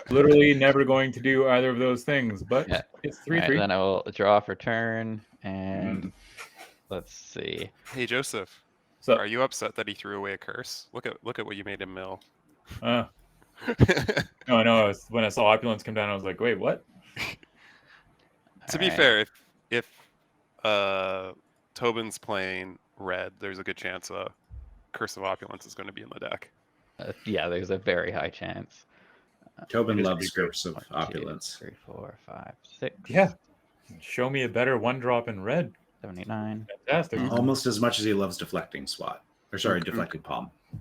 Literally never going to do either of those things. But Yeah. it's All right, 3/3. then I will draw for turn, and let's see. Hey Joseph, So, are you upset that he threw away a curse? Look at what you made him mill. no, I know. When I saw opulence come down, I was like, wait, what? To be fair, if Tobin's playing red, there's a good chance Curse of Opulence is going to be in the deck. Yeah, there's a very high chance. Tobin It is loves pretty Curse of 1, 2, Opulence. 3, 4, 5, 6. Yeah. Show me a better 1-drop in red. 79. Fantastic. Almost as much as he loves Deflecting Swat. Or sorry, Deflected Palm. All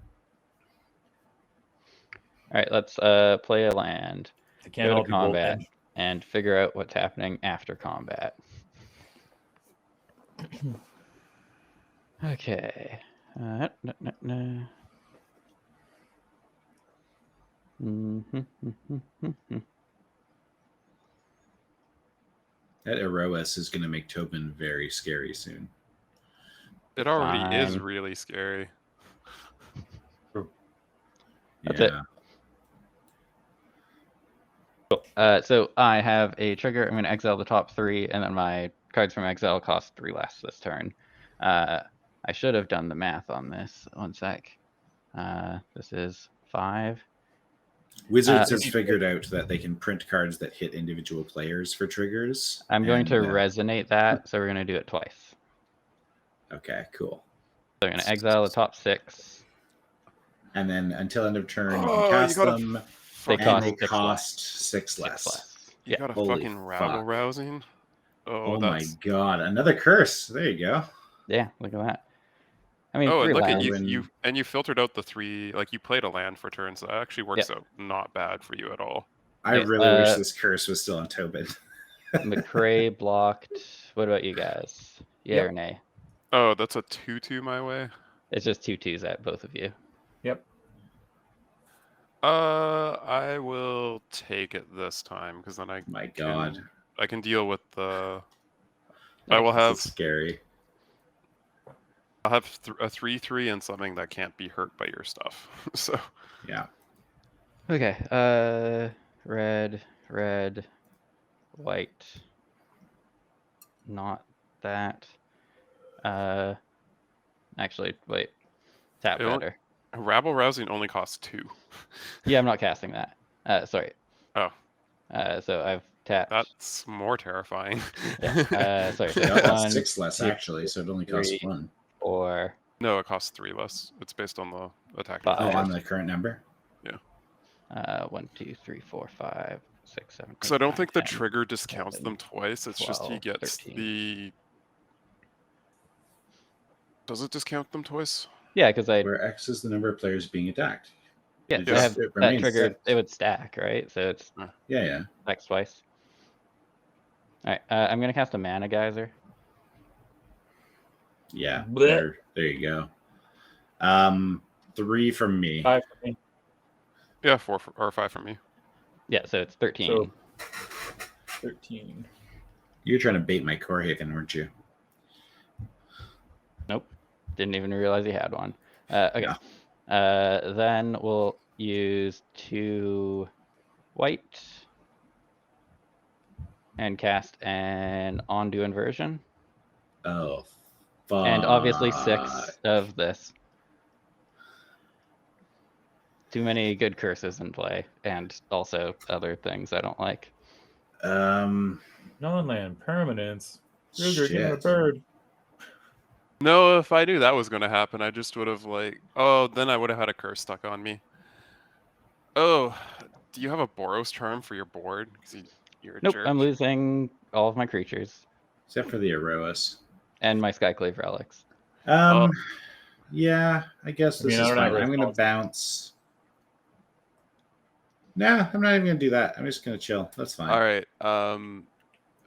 right, let's play a land, It can't go all to be bolt combat, edge. and figure out what's happening after combat. Okay. That Eroes is going to make Tobin very scary soon. It already is Fine. really scary. That's it. So I have a trigger. I'm going to exile the top 3, and then my cards from exile cost 3 less this turn. I should have done the math on this. 1 sec. This is 5. Wizards has figured out that they can print cards that hit individual players for triggers. I'm going to and, resonate that, so we're going to do it twice. Okay, cool. So I'm going to exile the top 6. And then until end of turn, you Oh, can cast you gotta them, They and cost they 6 cost less. 6 6 less. less. You Yeah. got a Holy fucking rabble fuck. rousing. Oh that's... my god, another curse. There you go. Yeah, look at that. I mean, Oh, 3 and look at lands. you filtered out the 3. Like you played a land for turn, so that actually works out not bad for you at all. I Yeah, really wish this curse was still on Tobin. McCray blocked. What about you guys? Yeah Yep. or nay? Oh, that's a 2/2 my way. It's just 2/2s at both of you. Yep. I will take it this time because then My god. I can deal with the. Yeah, I will This have is scary. I'll have a 3/3 and something that can't be hurt by your stuff. So Yeah. Okay. Red, white. Not that. Actually, wait. Tap It won't- better. rabble rousing only costs 2. Yeah, I'm not casting that. Sorry. Oh. So I've tapped. That's more terrifying. Yeah. Sorry. It costs 1, 6 less 2, actually, so it only costs 3, 1. 4, No, it costs 3 less. It's based on the attack. Five. Oh, Okay. on the current number? 1, 2, 3, 4, 5, 6, 7. Because I don't 8, think the 9, 10. trigger discounts 11, them twice. It's just he 12, gets 13. the. Does it discount them twice? Yeah, because I Where X is the number of players being attacked. yeah, It I just- have it that remains trigger. set. It would stack, right? So it's Yeah. X twice. All right, I'm gonna cast a mana geyser. Yeah. Blech. There you go. 3 from me. 5 for me. Yeah, 4 or 5 for me. Yeah, so it's 13. So 13. You're trying to bait my Corhaven, weren't you? Nope, didn't even realize he had one. Okay, Yeah. then we'll use 2 white and cast an Ondu Inversion, Oh, fuck. and obviously 6 of this. Too many good curses in play, and also other things I don't like. Non-land permanents. Ruger, give me a Shit. bird. No, if I knew that was going to happen, I just would have then I would have had a curse stuck on me. Oh, do you have a Boros charm for your board? Because you're a Nope, jerk. I'm losing all of my creatures Except for the Eroes. and my Skyclave relics. Yeah, I guess I this mean, I is don't fine. have I'm going to response. bounce. No, I'm not even going to do that. I'm just going to chill. That's fine. All right.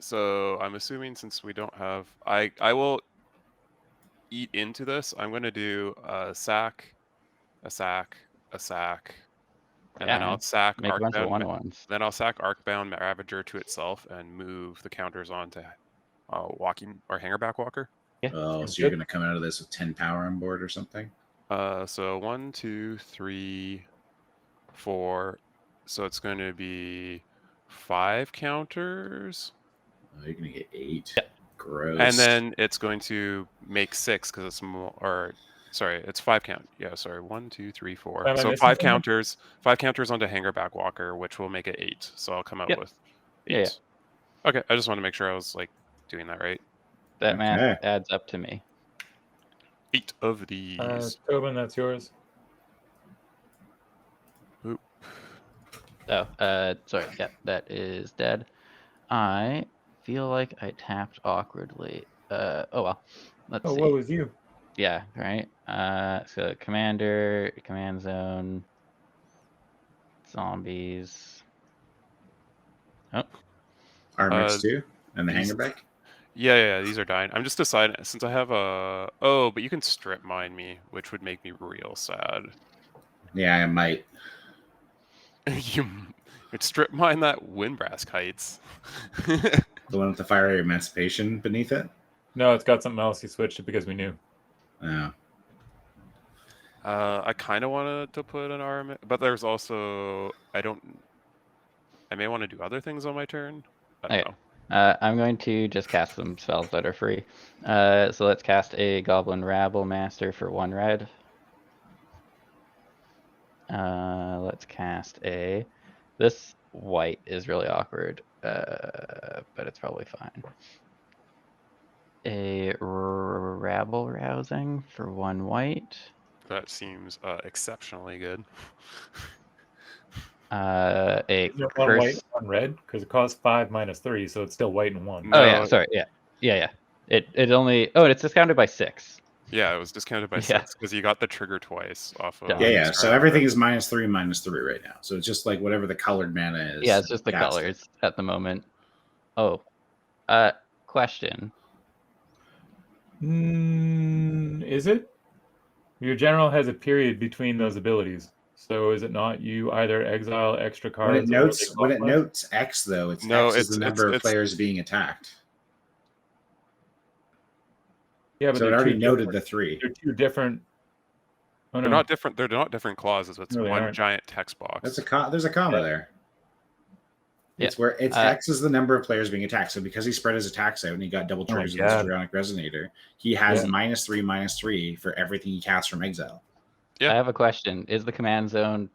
So I'm assuming since we don't have, I will eat into this. I'm going to do a sack, and then Yeah, I'll sack Make a bunch of Arcbound. 1/1s. Then I'll sack Arcbound Ravager to itself and move the counters onto walking or hangerback walker. Oh, Sounds so you're good. going to come out of this with 10 power on board or something? So 1, 2, 3, 4. So it's going to be 5 counters. Oh, you're gonna get 8. Yeah. Gross. And then it's going to make 6 because it's more. Or sorry, it's 5 count. Yeah, sorry. 1, 2, 3, 4. Am I So missing 5 something? counters. 5 counters onto Hangerback Walker, which will make it 8. So I'll come out Yep. with 8. Yeah, Okay, I just want to make sure I was like doing that right. That math Okay. adds up to me. 8 of these. Tobin, that's yours. Oop. Oh, sorry. Yeah, that is dead. I feel like I tapped awkwardly. Oh well. Let's Oh, see. what was you? Yeah, right. So commander, command zone, zombies. Oh, Armix too, and the these- Hangerback. Yeah, these are dying. I'm just deciding since I have a. Oh, but you can strip mine me, which would make me real sad. Yeah, I might. You would strip mine that Windbrask Heights. The one with the fire emancipation beneath it. No, it's got something else. You switched it because we knew. Oh. I kind of wanted to put an arm, but there's also I may want to do other things on my turn. I don't Okay. know. I'm going to just cast some spells that are free. So let's cast a Goblin Rabble Master for 1 red. Let's cast a. This white is really awkward, but it's probably fine. A Rabble Rousing for 1 white. That seems exceptionally good. A Is there one white, Curse. one red? Because it costs 5 minus 3, so it's still white and 1. Oh yeah, No. sorry. Yeah. It only. Oh, it's discounted by 6. Yeah, it was discounted by Yeah. 6 because you got the trigger twice off of. Yeah. Yeah. So Scrap. everything is -3 right now. So it's just like whatever the colored mana is. Yeah, it's just the cast it. colors at the moment. Oh, question. Is it? Your general has a period between those abilities. So is it not you either exile extra cards? When it or notes they when it cost less? notes X though, it's No, X is the it's- number of it's- players being attacked. Yeah, but So it they're already two noted different- the 3. They're two different. Oh, They're no. not different. They're not different clauses. It's No, they one aren't. giant text box. There's a comma Yeah. there. Yeah. It's where it's Uh, X is the number of players being attacked. So because he spread his attacks out and he got double Oh my triggers with his God. Draconic Resonator, he has Yeah. -3/-3 for everything he casts from exile. Yeah. I have a question. Is the command zone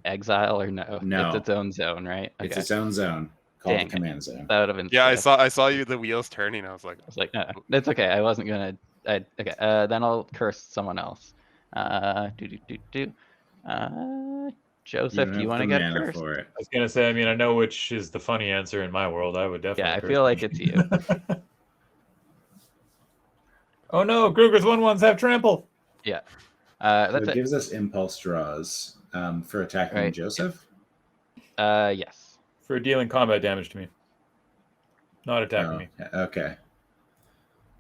exile or no? No. It's its own zone, right? It's Okay. its own zone called Dang the it. command zone. That would have been. Yeah, I sick. saw you the wheels turning. I was like, I was like, no, it's okay. I wasn't gonna. Okay. Then I'll curse someone else. Joseph, don't do you have want to the get mana first? for it. I was gonna say. I mean, I know which is the funny answer in my world. I would definitely. Yeah, I curse feel like them. it's you. Oh no, Kruger's 1/1s have trample. Yeah. So That's it it. gives us impulse draws for attacking Right. Joseph. Yes. For dealing combat damage to me. Not attacking Oh, me. okay.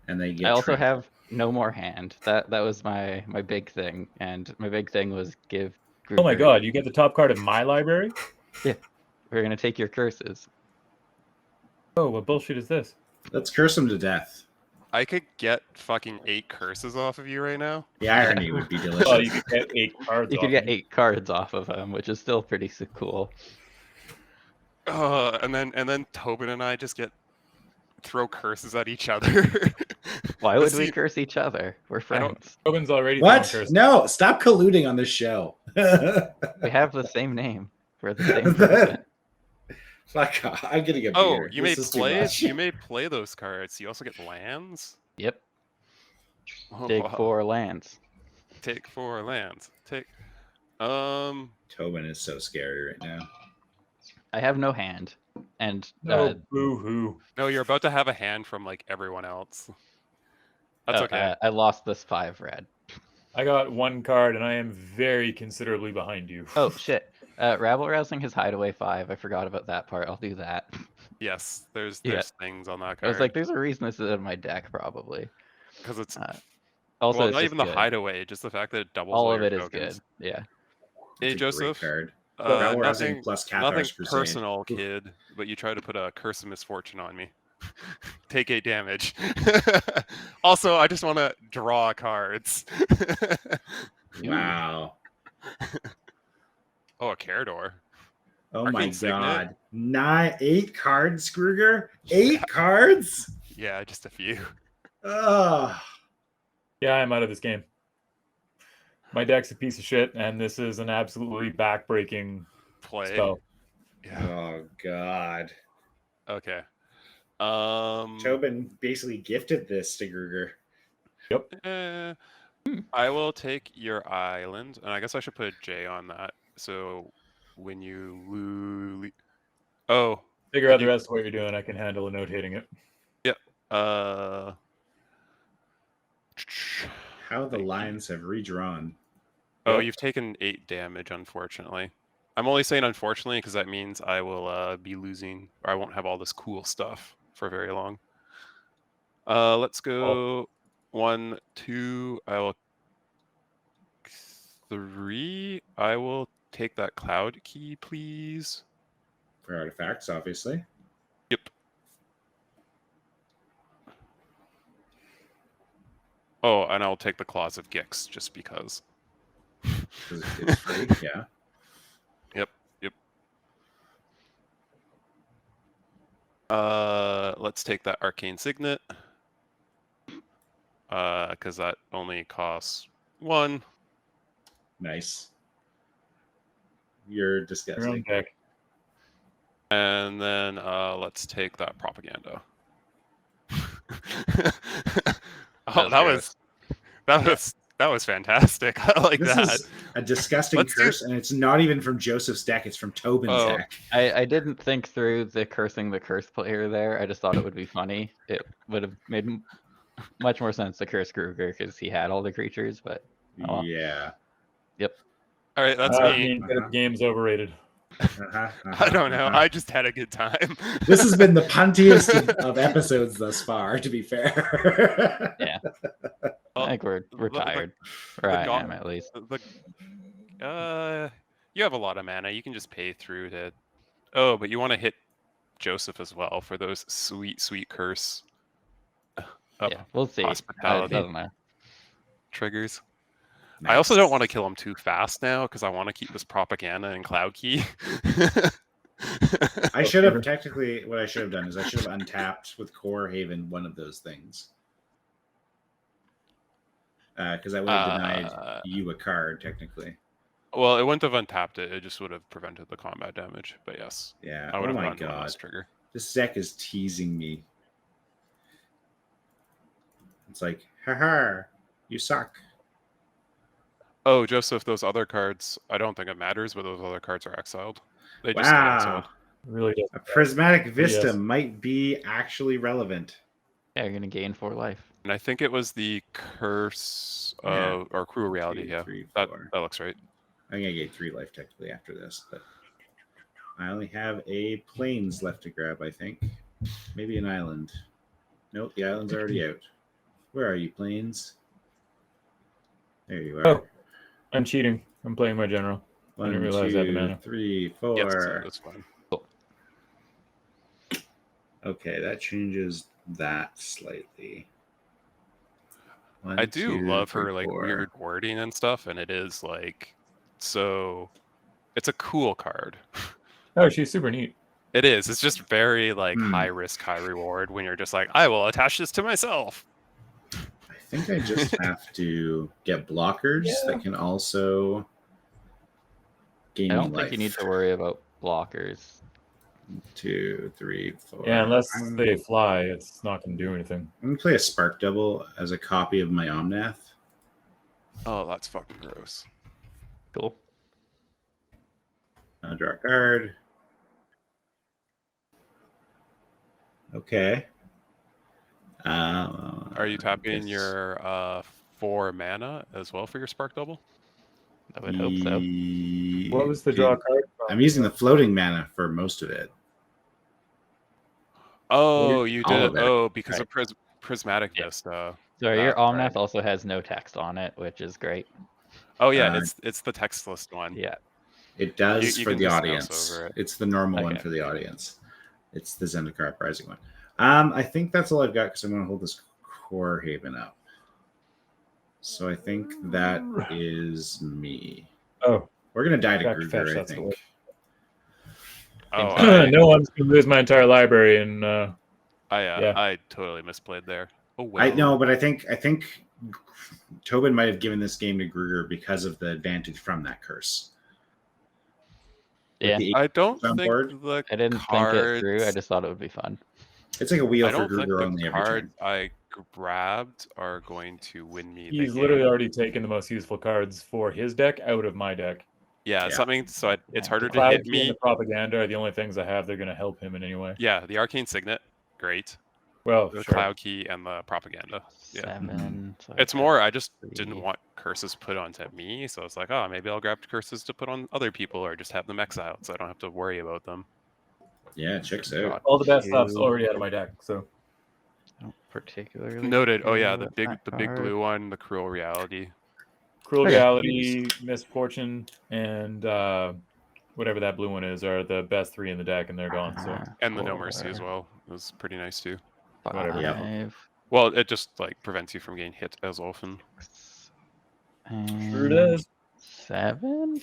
And they get. I also trampled. have no more hand. That was my big thing, and my big thing was give. Oh my Kruger- god, you get the top card of my library? We're gonna take your curses. Oh, what bullshit is this? Let's curse him to death. I could get fucking 8 curses off of you right now. The irony would be delicious. Well, you could get 8 cards. You off could get me. 8 cards off of him, which is still pretty cool. And then Tobin and I just throw curses at each other. Why would See, we curse each other? We're I don't- friends. Tobin's already What? throwing curses. No, stop colluding on this show. We have the same name. We're the same person. Fuck off. I'm getting a Oh, beer. you may This is too play. much. You may play those cards. You also get lands. Yep. Oh, Dig wow. 4 lands. Take 4 lands. Take. Tobin is so scary right now. I have no hand, and No, boo hoo. No, you're about to have a hand from like everyone else. That's okay. I lost this 5 red. I got 1 card and I am very considerably behind you. Oh shit! Rabble rousing his hideaway 5. I forgot about that part. I'll do that. Yes, there's Yeah. things on that I card. was like, there's a reason this is in my deck, probably. because it's Also, well, it's not just even the good. hideaway, just the fact that it doubles All of your it is tokens. good. Yeah. Hey It's a great Joseph, card. Rabble Rousing nothing, plus nothing Cathar's Crusade. personal, kid, but you try to put a curse of misfortune on me. Take 8 damage. Also, I just want to draw cards. Wow. Oh, a Carador. Oh Arcane my Signet? god. 8 cards, Kruger? 8 cards? Yeah, just a few. Ugh. Yeah, I'm out of this game. My deck's a piece of shit, and this is an absolutely backbreaking Play. spell. Yeah. Oh god. Okay. Tobin basically gifted this to Kruger. I will take your island, and I guess I should put a J on that. So when you lose, oh, Figure out the rest of what you're doing. I can handle a notating it. yep. How the lines have redrawn. Oh, Yep. you've taken 8 damage, unfortunately. I'm only saying unfortunately because that means I will be losing, or I won't have all this cool stuff for very long. Let's go 1, 2. I will 3. I will take that cloud key, please. For artifacts, obviously. Yep. Oh, and I'll take the Claws of Gix just because. Because it's free, yeah. Yep. Let's take that Arcane Signet. Because that only costs 1. Nice. You're Your own disgusting. deck. And then let's take that Propaganda. Oh, that was fantastic. I like This that. is a disgusting Let's do- curse, and it's not even from Joseph's deck, it's from Tobin's Oh. deck. I didn't think through the cursing the curse player there. I just thought it would be funny. It would have made much more sense to curse Kruger because he had all the creatures, but oh well. Yeah. All right, that's I me. mean, the game's overrated. I don't know. I just had a good time. This has been the puntiest of episodes thus far, to be fair. Yeah. Oh, I think we're tired. Or the I go- am at least. You have a lot of mana. You can just pay through to. Oh, but you want to hit Joseph as well for those sweet curse. Yeah, we'll see. Hospitality. I don't know. Triggers. Nice. I also don't want to kill him too fast now because I want to keep this Propaganda and Cloud Key. I should have technically. What I should have done is I should have untapped with Core Haven one of those things, because I would have denied you a card technically. Well, it wouldn't have untapped it. It just would have prevented the combat damage. But yes, Yeah. I would Oh have my run one god, less trigger. this deck is teasing me. It's like, haha, you suck. Oh, Joseph, those other cards. I don't think it matters, but those other cards are exiled. They just get exiled. Wow. It really does. A Prismatic Vista Yes. might be actually relevant. Yeah, you're gonna gain 4 life. And I think it was the curse Yeah. or cruel reality. 2, Yeah, 3, that 4. looks right. I'm gonna get 3 life technically after this, but I only have a plains left to grab. I think maybe an island. Nope, the island's already out. Where are you, plains? There you are. Oh, I'm cheating. I'm playing my general. I 1, didn't realize I had the 2, mana. 3, 4. Yes, that's fine. Okay, that changes that slightly. I do love her like weird wording and stuff, and it is like so. It's a cool card. Oh, she's super neat. It is. It's just very like Hmm. high risk, high reward when you're just like, I will attach this to myself. I think I just have to get blockers that can also gain I don't life. think you need to worry about blockers. 2, 3, 4. Yeah, unless I'm they fly, it's not going to do anything. gonna play a Spark Double as a copy of my Omnath. Oh, that's fucking gross. Cool. Draw a card. Okay. Are you tapping guess- your 4 mana as well for your Spark Double? I would hope so. What was the draw card? I'm using the floating mana for most of it. Oh, you all did. of it. Oh, because Right. of Prismatic Yeah. Vista. Sorry, your That's Omnath right. also has no text on it, which is great. Oh yeah, Uh, it's the text list one. Yeah. It does You for can the just mouse audience. over it. It's the normal one Okay. for the audience. It's the Zendikar Uprising one. I think that's all I've got because I'm going to hold this Core Haven up. So I think that is me. Oh, We're going to die to Back to fetch, Gruger, I that's the think. word. Oh, No, I'm just gonna lose my entire library, and yeah. I totally misplayed there. Oh well. I know, but I think Tobin might have given this game to Gruger because of the advantage from that curse. With Yeah, the I don't on think board, the I didn't think it through. I just thought it would be fun. it's like a wheel I for don't think Gruger the only every cards turn. I grabbed are going to win me. He's the literally game. already taken the most useful cards for his deck out of my deck. Yeah, Yeah. something. So it's harder The to hit Cloud Key me. and the Propaganda are the only things I have. They're gonna help him in any way. Yeah, the Arcane Signet, great. Well, The sure. Cloud Key and the Propaganda. Yeah. 7. So It's got more, I just 3. didn't want curses put onto me, so it's like, oh, maybe I'll grab curses to put on other people or just have them exiled so I don't have to worry about them. Yeah, checks out. Got All the best stuff's 2. already out of my deck. So I don't particularly Noted. Oh care yeah, the about big that big card. blue one, the Cruel Reality. Cruel Okay. Reality, Misfortune, and whatever that blue one is are the best 3 in the deck, and they're gone. So And the No Mercy as 4, well. It was pretty nice too. 5, Whatever. Yeah. Well, it just like prevents you from getting hit as often. 6, sure and does. 7.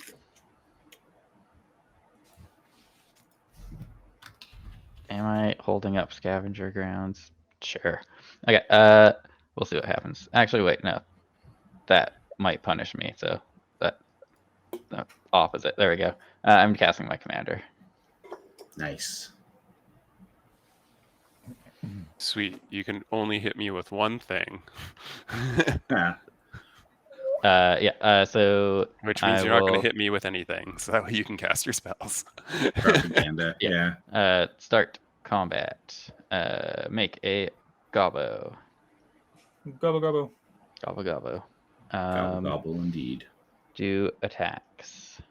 Am I holding up Scavenger Grounds? Sure. Okay. We'll see what happens. Actually, wait, no. That might punish me. So that no, opposite. There we go. I'm casting my commander. Nice. Sweet. You can only hit me with one thing. Ah, Yeah. So Which I means you're not going will- to hit me with anything, so that way you can cast your spells. propaganda. Yeah. Yeah. Start combat. Make a gobbo. Gobble gobble. Gobbo gobbo. Gobble, gobble indeed. Do attacks.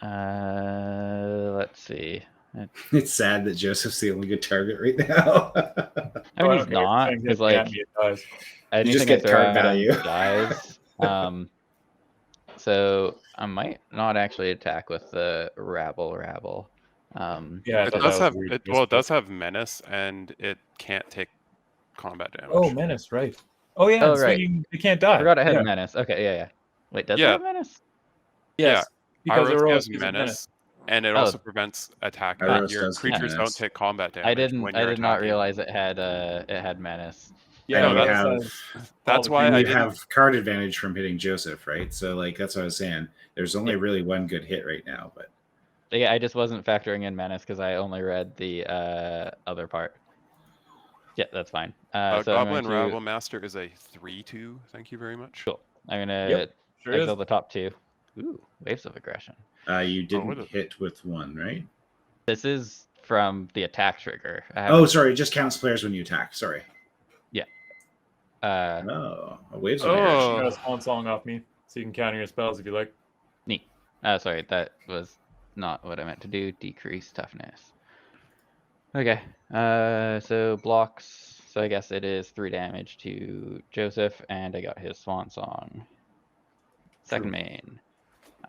Let's see. It's sad that Joseph's the only good target right now. I mean, he's not because like anything just I get throw card at him value. dies. So I might not actually attack with the rabble. Yeah, It does have it does have menace, and it can't take combat damage. Oh, menace, right? Oh yeah, Oh, so right. you can't die. I forgot I had yeah. menace. Okay, yeah. Wait, does it Yeah. have menace? Yes, because Iros Iros gives gives menace, and it Oh. also prevents attack. Iros Your does give creatures don't menace. take combat damage. I didn't. When I you're did not attacking. realize it had menace. Yeah, And No, you that's, have That's the why and I you didn't. have card advantage from hitting Joseph, right? So like that's what I was saying. There's only really one good hit right now, but Yeah, I just wasn't factoring in menace because I only read the other part. Yeah, that's fine. So I'm Goblin going to. Rabble Master is a 3/2. Thank you very much. Cool. I'm gonna Yep, sure is. exile the top 2. Ooh, waves of aggression. you didn't with it. hit with one, right? This is from the attack trigger. Oh, sorry. It just counts players when you attack. Sorry. Uh, Oh, a waves of Oh. aggression. You got a spawn song off me, so you can counter your spells if you like. neat. Sorry, that was not what I meant to do. Decrease toughness. Okay. So blocks. So I guess it is 3 damage to Joseph, and I got his swan song. Second main.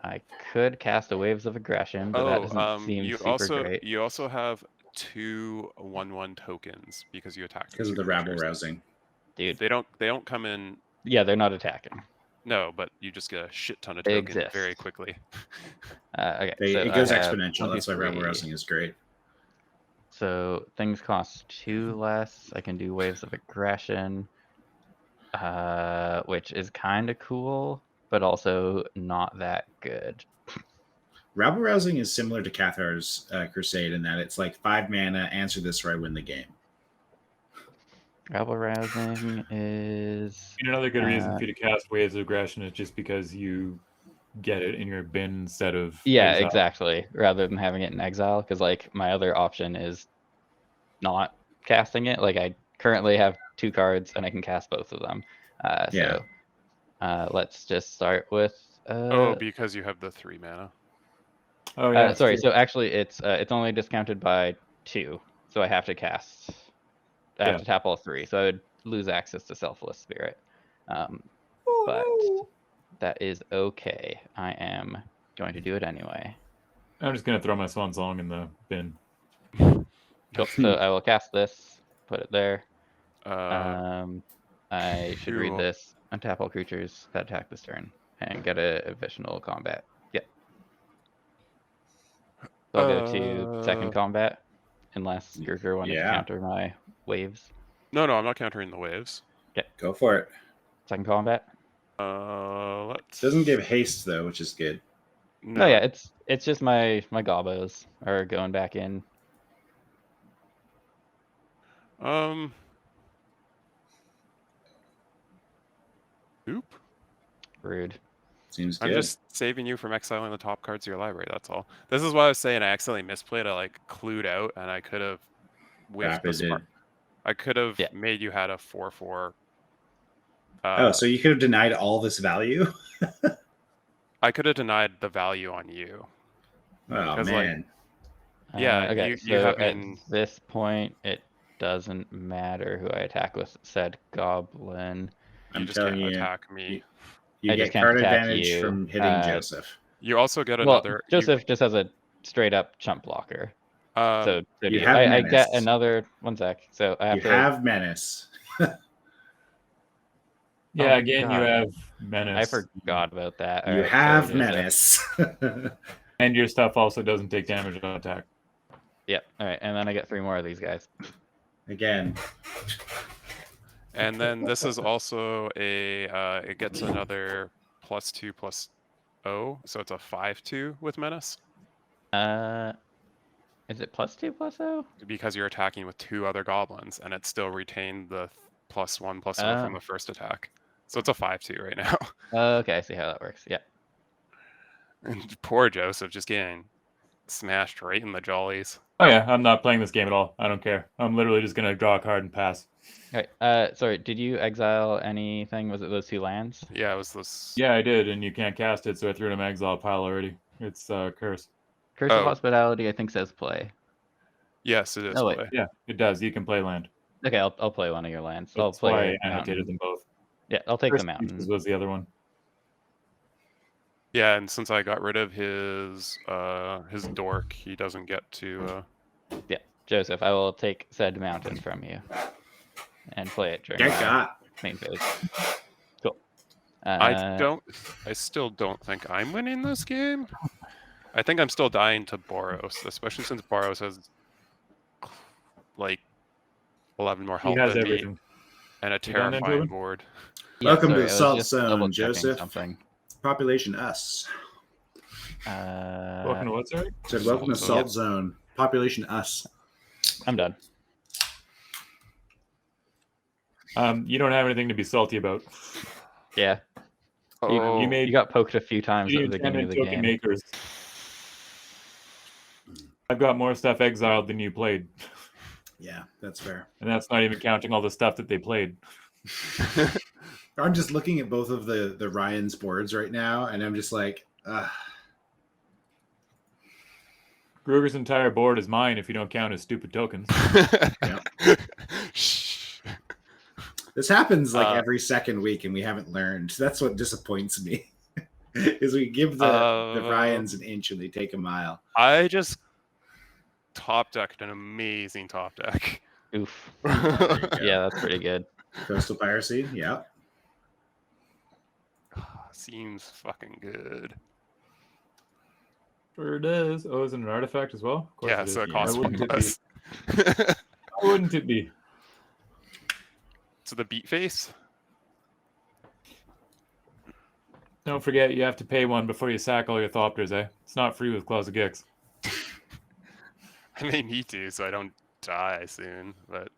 I could cast a waves of aggression, but that doesn't seem you super great. you also have 2 1/1 tokens because you attack Because of two the rabble creatures. rousing. Dude, They don't come in. yeah, they're not attacking. No, but you just get a shit ton of They tokens exist. very quickly. Okay, so It goes I have exponential. That's why rabble 23. rousing is great. So things cost 2 less. I can do waves of aggression, which is kind of cool, but also not that good. Rabble rousing is similar to Cathar's Crusade in that it's like 5 mana. Answer this or I win the game. Rabble rousing is And another good reason for you to cast Waves of Aggression is just because you get it in your bin instead of exile. exactly. Rather than having it in exile, because like my other option is not casting it. Like I currently have 2 cards and I can cast both of them. Yeah. So let's just start with. Because you have the 3 mana. Oh yeah, Sorry. true. So actually, it's only discounted by 2, so I have to cast. I have to tap all 3, so I would lose access to Selfless Spirit. But that is okay. I am going to do it anyway. I'm just gonna throw my swan song in the bin. Cool. So I will cast this, put it there. Uh, I should read cool. this. Untap all creatures that attack this turn and get a additional combat. Yep. So I'll go to second combat, unless Gerger wanted to Yeah. counter my waves. no, I'm not countering the waves. Go for it. Second combat. Let's. Doesn't give haste though, which is good. No, yeah, it's just my gobos are going back in. Oop. Rude. Seems good. I'm just saving you from exiling the top cards of your library. That's all. This is why I was saying I accidentally misplayed. I like clued out, and I could have whiffed the Rapided. smart. I could have Yeah. made you had a 4/4. Oh, so you could have denied all this value? I could have denied the value on you. Oh 'Cause, like, man. Yeah, Okay. you So have at been- this point, it doesn't matter who I attack with said goblin. You I'm just telling can't you, attack me. you I get just can't card attack advantage you. from hitting Joseph. You also get Well, another. Joseph just has a straight up chump blocker. So do you you. have I get menace. another 1 sec. So I have You to. have menace. Yeah, Oh, again, you God. have menace. I forgot about that. You Alright, have sorry, Joseph. menace. And your stuff also doesn't take damage on attack. Yep. All right, and then I get 3 more of these guys. Again. And then this is also a. It gets another +2/+0, so it's a 5/2 with menace Is it +2/+0? because you're attacking with 2 other goblins, and it still retained the +1/+0 from the first attack. So it's a 5/2 right now. Okay, I see how that works. Yeah. And poor Joseph just getting smashed right in the jollies. Oh yeah, I'm not playing this game at all. I don't care. I'm literally just gonna draw a card and pass. All right. Sorry. Did you exile anything? Was it those 2 lands? Yeah, it was this. Yeah, I did, and you can't cast it, so I threw it in my exile pile already. It's curse. Curse of Oh. Hospitality, I think, says play. Yes, it is. Oh, wait. play. Yeah, it does. You can play land. Okay, I'll play one of your lands. I'll That's why play I a annotated mountain. them both. Yeah, I'll take Curse the mountain. was the other one. Yeah, and since I got rid of his dork, he doesn't get to. Yeah, Joseph, I will take said mountain from you and play it during Get my got. main phase. Cool. I still don't think I'm winning this game. I think I'm still dying to Boros, especially since Boros has like 11 more He health has than me everything. and a You done that, terrifying Tobin? board. Yeah, Welcome to sorry, the I was Salt just Zone, double-checking Joseph. Something. Population us. Welcome to what, sorry? Said welcome to Salt Salt Zone. Population us. I'm done. You don't have anything to be salty about. Yeah, Oh, you made you got poked a few times you at the beginning of the token game. makers. I've got more stuff exiled than you played, Yeah, that's fair. and that's not even counting all the stuff that they played. I'm just looking at both of the Ryan's boards right now, and I'm just like, Gruger's entire board is mine if you don't count his stupid tokens. Shh. this happens like every second week, and we haven't learned. That's what disappoints me. Is we give the Ryans an inch and they take a mile. I just top decked an amazing top deck. Oof. There you go. Yeah, that's pretty good. Coastal Piracy, yeah. Seems fucking good. Sure it is. Oh, is it an artifact as well? Of course Yeah, it so is. it costs Why one wouldn't it be? less. Why wouldn't it be? So the beat face? Don't forget, you have to pay one before you sack all your Thopters, eh? It's not free with Claws of Gix. I may need to so I don't die soon, but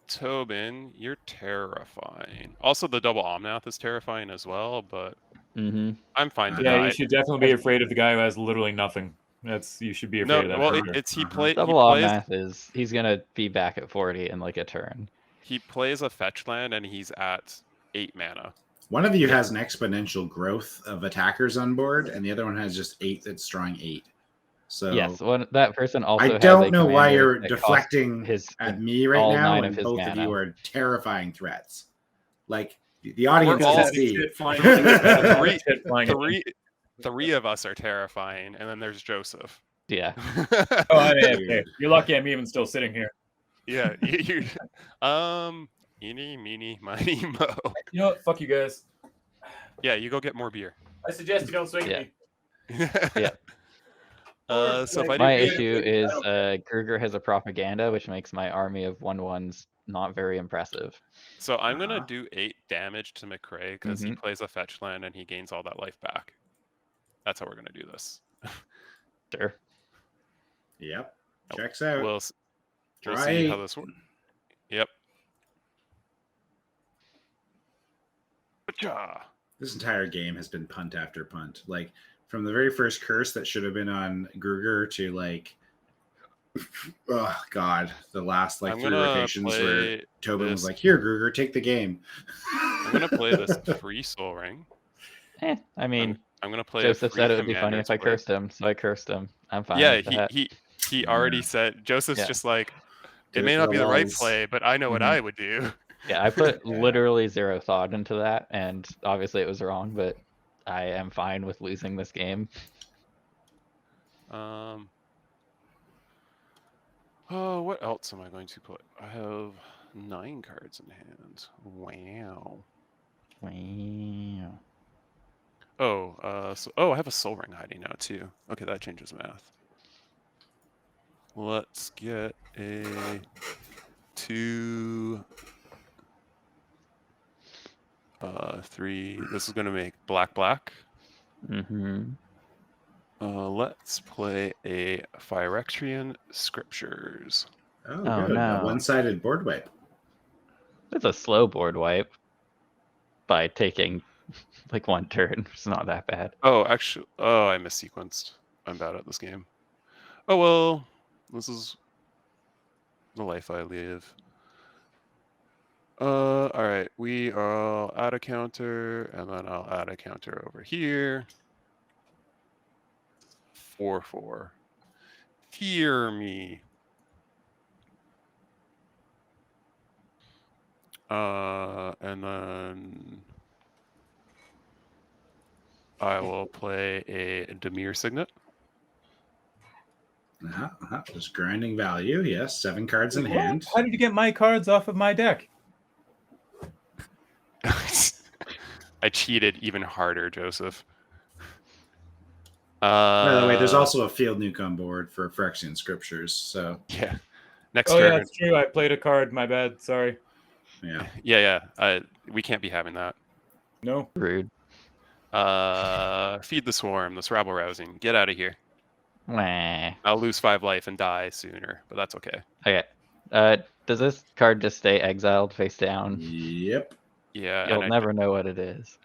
Tobin, you're terrifying. Also the double Omnath is terrifying as well, but Mm-hmm. I'm fine to Yeah, die. you should definitely be afraid of the guy who has literally nothing. You should be afraid No, of that. well, character. it's he Double plays math is he's gonna be back at 40 in like a turn. he plays a fetch land and he's at 8 mana. One of you has an exponential growth of attackers on board, and the other one has just 8 that's drawing 8. So Yes, that person also. I has don't a know why commander you're that costs deflecting his at me right all now 9 when of his both of mana. you are terrifying threats. Like the audience We're all- can see. Shit flying Three- shit flying Three 3 of us are terrifying, and then there's Joseph. Yeah. Oh, I mean, hey, you're lucky I'm even still sitting here. Yeah, you eeny, meeny, miny, mo. You know what? Fuck you guys. Yeah, you go get more beer. I suggest you don't swing Yeah. at me. Yeah. So if I My do issue is Kruger has a propaganda, which makes my army of 1/1s not very impressive. So I'm gonna Uh-huh. do 8 damage to McCrae because he plays a fetch land and he gains all that life back. That's how we're gonna do this. Sure. Yep. Checks out. We'll see how Right. this works. Yep. Pacha. This entire game has been punt after punt. Like from the very first curse that should have been on Kruger to like, oh god, the last like I'm 3 gonna rotations where play Tobin was this- like, "Here, Kruger, take the game." I'm gonna play this free soul ring. I mean, I'm gonna play. Joseph a free said it would be funny if I Commander's cursed him, so I cursed him. I'm fine. Yeah, with that. he already said. Joseph's Yeah. just like, Did it it may for not the be the right lulz. play, but I know what I would do. Yeah, I put Yeah. literally 0 thought into that, and obviously it was wrong, but I am fine with losing this game. Oh, what else am I going to put? I have 9 cards in hand. Wow. Wow. Oh, I have a soul ring hiding now too. Okay, that changes math. Let's get a 2, 3. This is gonna make black. Mm-hmm. Let's play a Phyrexian Scriptures. Oh, Oh, good. no. A one-sided board wipe. It's a slow board wipe by taking like 1 turn. It's not that bad. Oh, actually, I missequenced. I'm bad at this game. Oh well, this is the life I live. All right, I'll add a counter, and then I'll add a counter over here. 4/4. Hear me. And then I will play a Demir Signet. Just grinding value. Yes, 7 cards in hand. How did you get my cards off of my deck? I cheated even harder, Joseph. By the way, there's also a field nuke on board for Phyrexian Scriptures. So yeah. Next Oh yeah, turn. that's true. I played a card. My bad. Sorry. yeah. Yeah. We can't be having that. No. Rude. Feed the swarm. This rabble rousing. Get out of here. Wah. I'll lose 5 life and die sooner, but that's okay. Okay. Does this card just stay exiled face down? Yep. Yeah. You'll and never know what it is.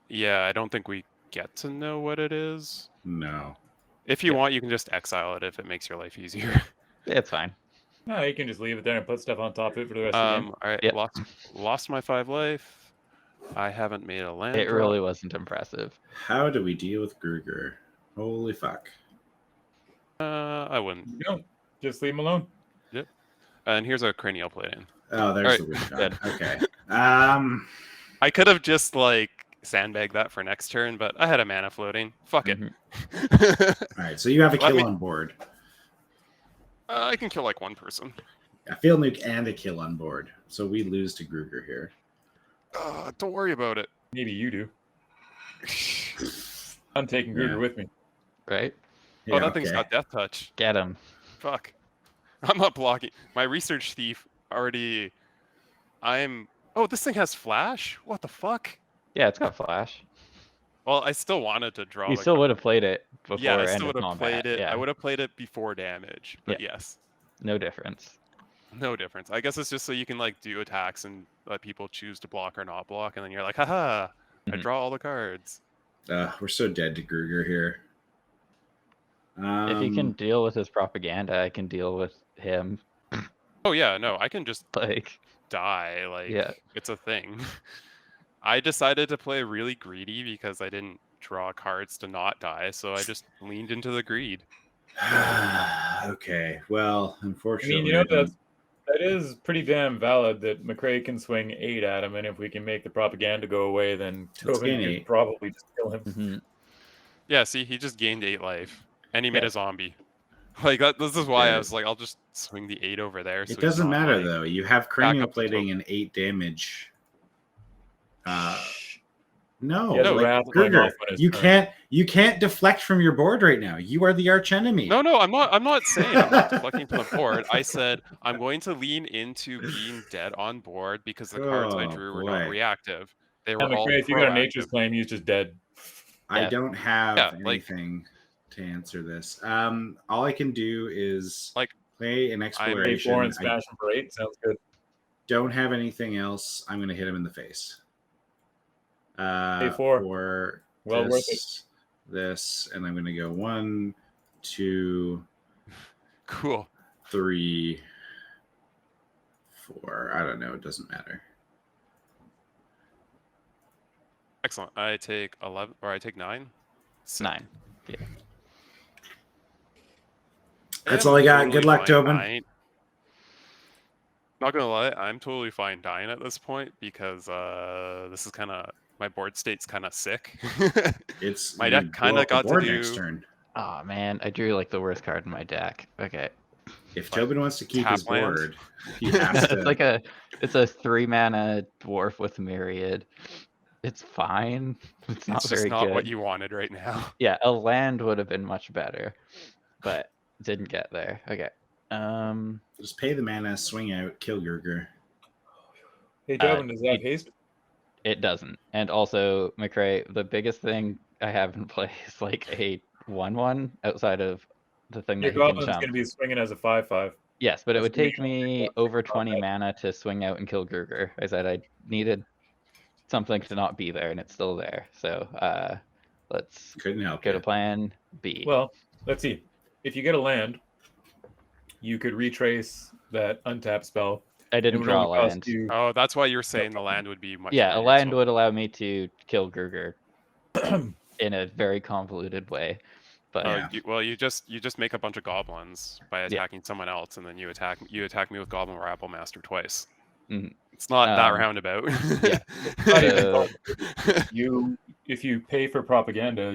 Yeah, I don't think we get to know what it is. No. If you Yeah. want, you can just exile it if it makes your life easier. It's fine. No, you can just leave it there and put stuff on top of it for the rest of the game. All right. Yep. Lost my 5 life. I haven't made a land. It drop. really wasn't impressive. How do we deal with Kruger? Holy fuck. I wouldn't. No, just leave him alone. And here's a cranial plate in. Oh, there's All right, the weird good. card. Okay. I could have just like sandbagged that for next turn, but I had a mana floating. Fuck it. All right. So you have a Let kill me- on board. I can kill like 1 person. A field nuke and a kill on board. So we lose to Kruger here. Don't worry about it. Maybe you do. I'm taking Gruder Yeah. with me. Right? Yeah, That thing's okay. got death touch. Get him. Fuck. I'm not blocking. My research thief already. Oh, this thing has flash? What the fuck? Yeah, it's got flash. Well, I still wanted to draw. You the still card. would have played it before Yeah, I end still of would have combat. played it. Yeah, I would have played it before damage. But yes, no difference. no difference. I guess it's just so you can like do attacks and let people choose to block or not block, and then you're like, haha, I Mhm. draw all the cards. We're so dead to Kruger here. If you can deal with his propaganda, I can deal with him. Oh yeah, no, I can just Like, die. Like Yeah. it's a thing. I decided to play really greedy because I didn't draw cards to not die, so I just leaned into the greed. Okay. Well, I unfortunately, mean, you know, that is pretty damn valid that McCrae can swing 8 at him, and if we can make the propaganda go away, then Let's Tobin gain can 8. probably just kill him. mhm. Yeah, see, he just gained 8 life, and he made Yeah. a zombie. Like that. This is why I Yeah. was like, I'll just swing the 8 over there. So It he's doesn't not, matter like- though. You have back cranial up the plating Tobin. and 8 damage. No, Yeah, the like, wrath going Gruger, off on his you turn. can't deflect from your board right now. You are the arch enemy. No, I'm not. I'm not saying I'm not deflecting from the board. I said I'm going to lean into being dead on board because the cards I Oh, drew were not boy. reactive. They Yeah, were all McRae, if you got a nature's proactive. claim, he's just dead. I Yeah. don't have Yeah, like- anything to answer this. All I can do is Like, play an Pay exploration. 4 and I smash him for 8. Sounds good. don't have anything else. I'm going to hit him in the face. Pay 4. For Well worth it. this, and I'm going to go 1, 2, Cool. 3, 4. I don't know. It doesn't matter. Excellent. I take 11, or I take 9. 9. That's And all I got. totally Good luck, fine Tobin. dying. Not gonna lie, I'm totally fine dying at this point because this is kind of my board state's kind of sick. It's My you deck blow kinda up the got to board next do- turn. Oh man, I drew like the worst card in my deck. Okay. If Tobin wants to keep his Tap land? board, he has to. It's a 3-mana dwarf with Myriad. It's fine. It's not It's just very not good. what you wanted right now. Yeah, a land would have been much better, but didn't get there. Okay. Just pay the mana, swing out, kill Gurgur. Hey, Tobin, does that haste? It doesn't. And also, McRae, the biggest thing I have in play is like a 1/1 outside of the thing Your that he can goblin's jump. going to be swinging as a 5/5. Yes, but it That's would gonna be take me over 20 mana to swing out and kill Gurgur. I said I needed something to not be there, and it's still there. So let's Couldn't help go to you. plan B. Well, let's see. If you get a land, you could retrace that untap spell. I It didn't would draw a only cost land. you- Oh, that's why you're saying the land would be much. Yeah, a more land useful. would allow me to kill Gurgur in a very convoluted way. But Oh, Yeah. you just make a bunch of goblins by attacking someone else, and then you attack me with Goblin Rabble Master twice. Mhm. It's not that Um, roundabout. yeah. Not even So- close. If you pay for propaganda,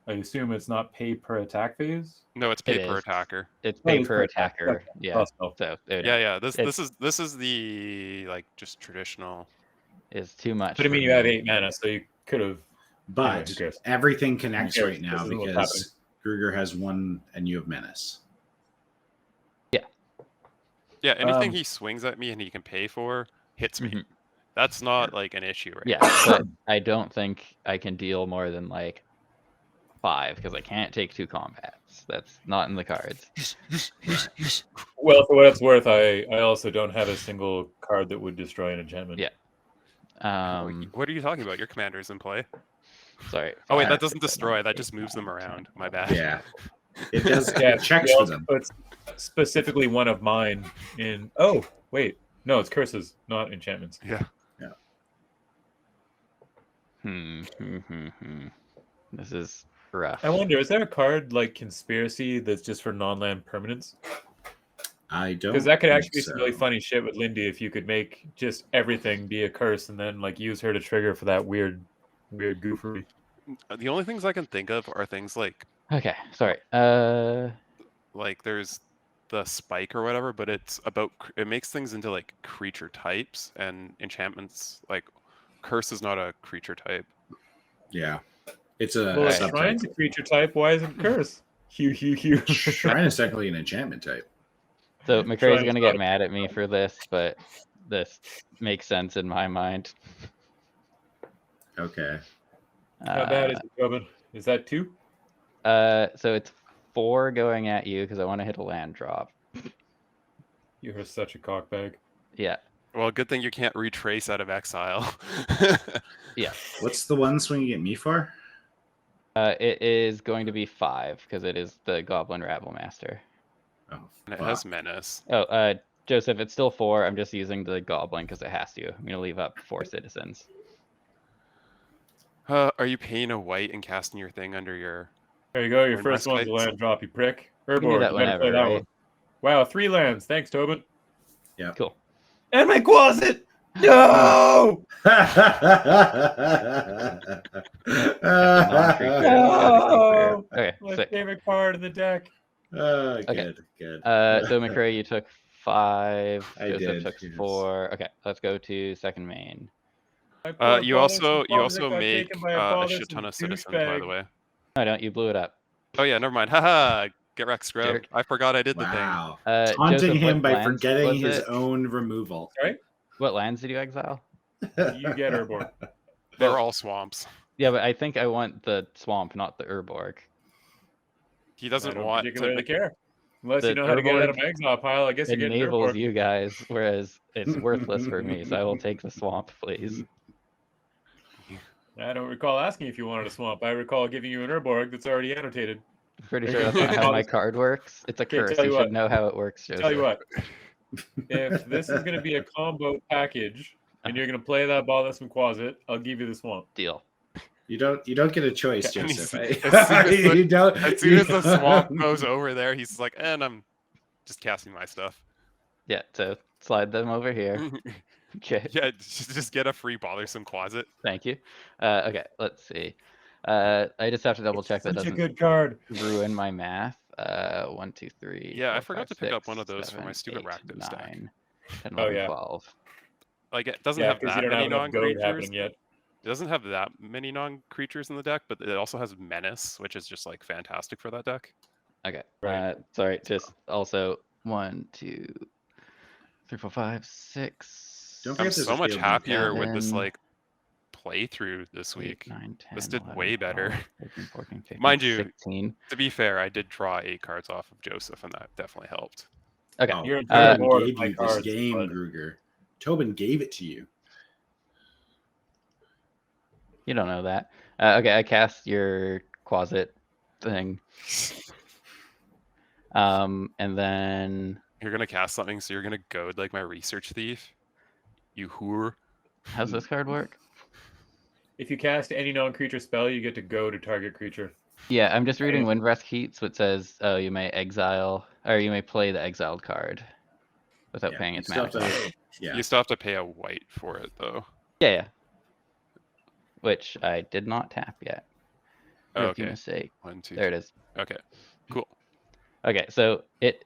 I assume it's not pay per attack phase. No, it's It pay per is. attacker. it's Oh, pay it's per per attacker. attacker. Yeah. Cost spell. So it Yeah. This It's- is the like just traditional. is too much. But I mean, for you have me. 8 mana, so you could have. But who cares? everything connects Who cares? right now This is what's because Gurgur has 1 and you have Menace. Yeah, anything Um, he swings at me and he can pay for hits me. Mhm. That's not like an issue right Yeah, now. but I don't think I can deal more than like 5 because I can't take 2 combats. That's not in the cards. Well, for what it's worth, I also don't have a single card that would destroy an enchantment. Yeah. What are you talking about? Your commander's in play. Sorry. Oh wait, 5, that doesn't 6, 7, destroy. That 8, just moves 9, them around. 10. My bad. Yeah. It does. Yeah, It checks he for also them. puts specifically one of mine in. Oh, wait. No, it's curses, not enchantments. Yeah. This is rough. I wonder, is there a card like Conspiracy that's just for non-land permanents? I don't. Because that could actually be think some really so. funny shit with Lynde if you could make just everything be a curse and then like use her to trigger for that weird goofery. The only things I can think of are things like Okay, sorry. there's the spike or whatever, but it's about it makes things into like creature types and enchantments. Like curse is not a creature type. Yeah. It's a Well, subtype. Shrine's a creature type. Why isn't curse? Hugh. Shrine is technically an enchantment type. So Try McRae's and gonna stop get mad at me for this, but this makes sense in my mind. Okay. How bad is it, Tobin? Is that 2? So it's 4 going at you because I want to hit a land drop. You are such a cockbag. Yeah, Well, good thing you can't retrace out of exile. yeah. What's the one swinging at me for? It is going to be 5 because it is the Goblin Rabble Master. Oh, And it fuck. has menace. Oh, Joseph, it's still 4. I'm just using the Goblin because it has to. I'm gonna leave up 4 citizens. Are you paying a white and casting your thing under your? There you go. Your Or first one's a Breastplates. land drop, you prick. can do Herborg, that you better play whenever, that right? one. Wow, 3 lands. Thanks, Tobin. Cool. And my closet. No! Non-creature. Gotta be fair. Okay, My sick. favorite card in the deck. Good. So McRae, you took 5. I Joseph did, took yes. 4. Okay, let's go to second main. My poor You bothersome also father got make taken by a a bothersome shit ton of citizens, by douchebag. the way. No, don't. You blew it up. Oh yeah, never mind. Haha. Get wrecked, scrub. Jerk. I forgot I did the thing. Wow. Joseph, Taunting him what by lands forgetting was his it? own removal. Sorry? What lands did you exile? You get Urborg. They Well- were all swamps. Yeah, but I think I want the swamp, not the Urborg. He I doesn't don't want particularly to. care. Unless The you know how to get it out of Urborg my exile pile, I guess you're getting Enables Urborg. you guys, whereas it's worthless for me, so I will take the swamp, please. I don't recall asking if you wanted a swamp. I recall giving you an Urborg that's already annotated. I'm pretty sure that's not how my card works. It's a Okay, curse. tell You you should what. know how it works, Joseph. Tell you what. If this is going to be a combo package and you're going to play that bothersome closet, I'll give you the swamp. Deal. You don't get a choice, And Joseph. as You don't. As soon as the swamp goes over there, he's like, and I'm just casting my stuff. Yeah, so slide them over here. Okay, Yeah, just get a free bothersome closet. thank you. Okay, let's see. I just have to double check that Such a doesn't good card. ruin my math. 1, 2, 3. Yeah, I 4, forgot 5, to pick up 6, one of those for my 7, stupid 8, Rakdos stack. 9, 10, Oh, 11, yeah. 12. Like it doesn't Yeah, have because you that don't have many enough goat non-creatures. happening yet. It doesn't have that many non-creatures in the deck, but it also has Menace, which is just like fantastic for that deck. Okay. Right. Sorry. Just also 1, 2, 3, 4, 5, 6. Don't I'm forget there's so a much field happier with this 7, like playthrough this 8, week. 9, 10, This did 11, way better. 12, 13, 14, 15, Mind you, 16. To be fair, I did draw 8 cards off of Joseph, and that definitely helped. Okay. Oh, You're entire Tobin board of gave my you cards, this game, bud. Gruger. Tobin gave it to you. You don't know that. Okay, I cast your closet thing. And then You're gonna cast something, so you're gonna goad like my research thief. You whore. how's this card work? If you cast any non-creature spell, you get to go to target creature. Yeah, I'm just reading Windbreath Heats, which says, oh, you may exile, or you may play the exiled card without Yeah, paying you its still mana have cost. to- yeah. You still have to pay a white for it, though. Yeah. Which I did not tap yet. Oh, Rookie okay. mistake. 1, 2. There it is. Okay. Cool. Okay, so it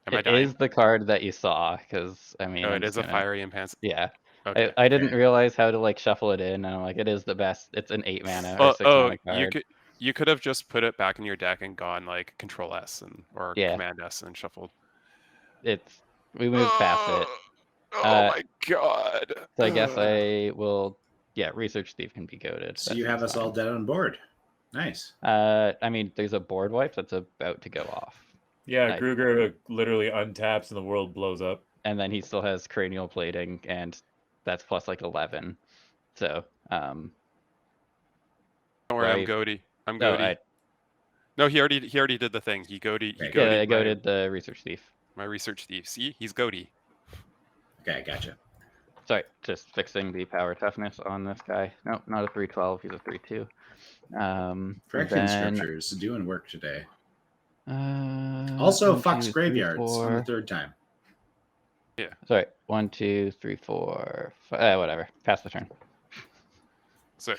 Am I it dying? is the card that you saw, because I mean, Oh, I'm it is just a gonna- fiery enhance. Yeah, Okay. I didn't Okay. realize how to like shuffle it in, and I'm like, it is the best. It's an 8 mana or 6 mana card. You could have just put it back in your deck and gone like Control S or Yeah. Command S and shuffled. We moved past it, Oh Uh, my god. so I guess I will. Yeah, Research Thief can be goaded. So you have us all dead on board. Nice. I mean, there's a board wipe that's about to go off, Yeah, Nice. Gruger literally untaps and the world blows up. and then he still has Cranial Plating, and that's plus like 11. So, Don't worry, I'm right. goaty. I'm no, goaty. No, he already did the thing. He goaty. He Okay. yeah, I goated goaded the Research Thief. my research thief. See, he's goaty. Okay, gotcha. Sorry, just fixing the power toughness on this guy. Nope, not a 312. He's a 3-2. Correction Then, scriptures doing work today. uh, Also, 1, Fox 2, 3, Graveyards on the 4. third time. Sorry, 1, 2, 3, 4. Whatever. Pass the turn. So,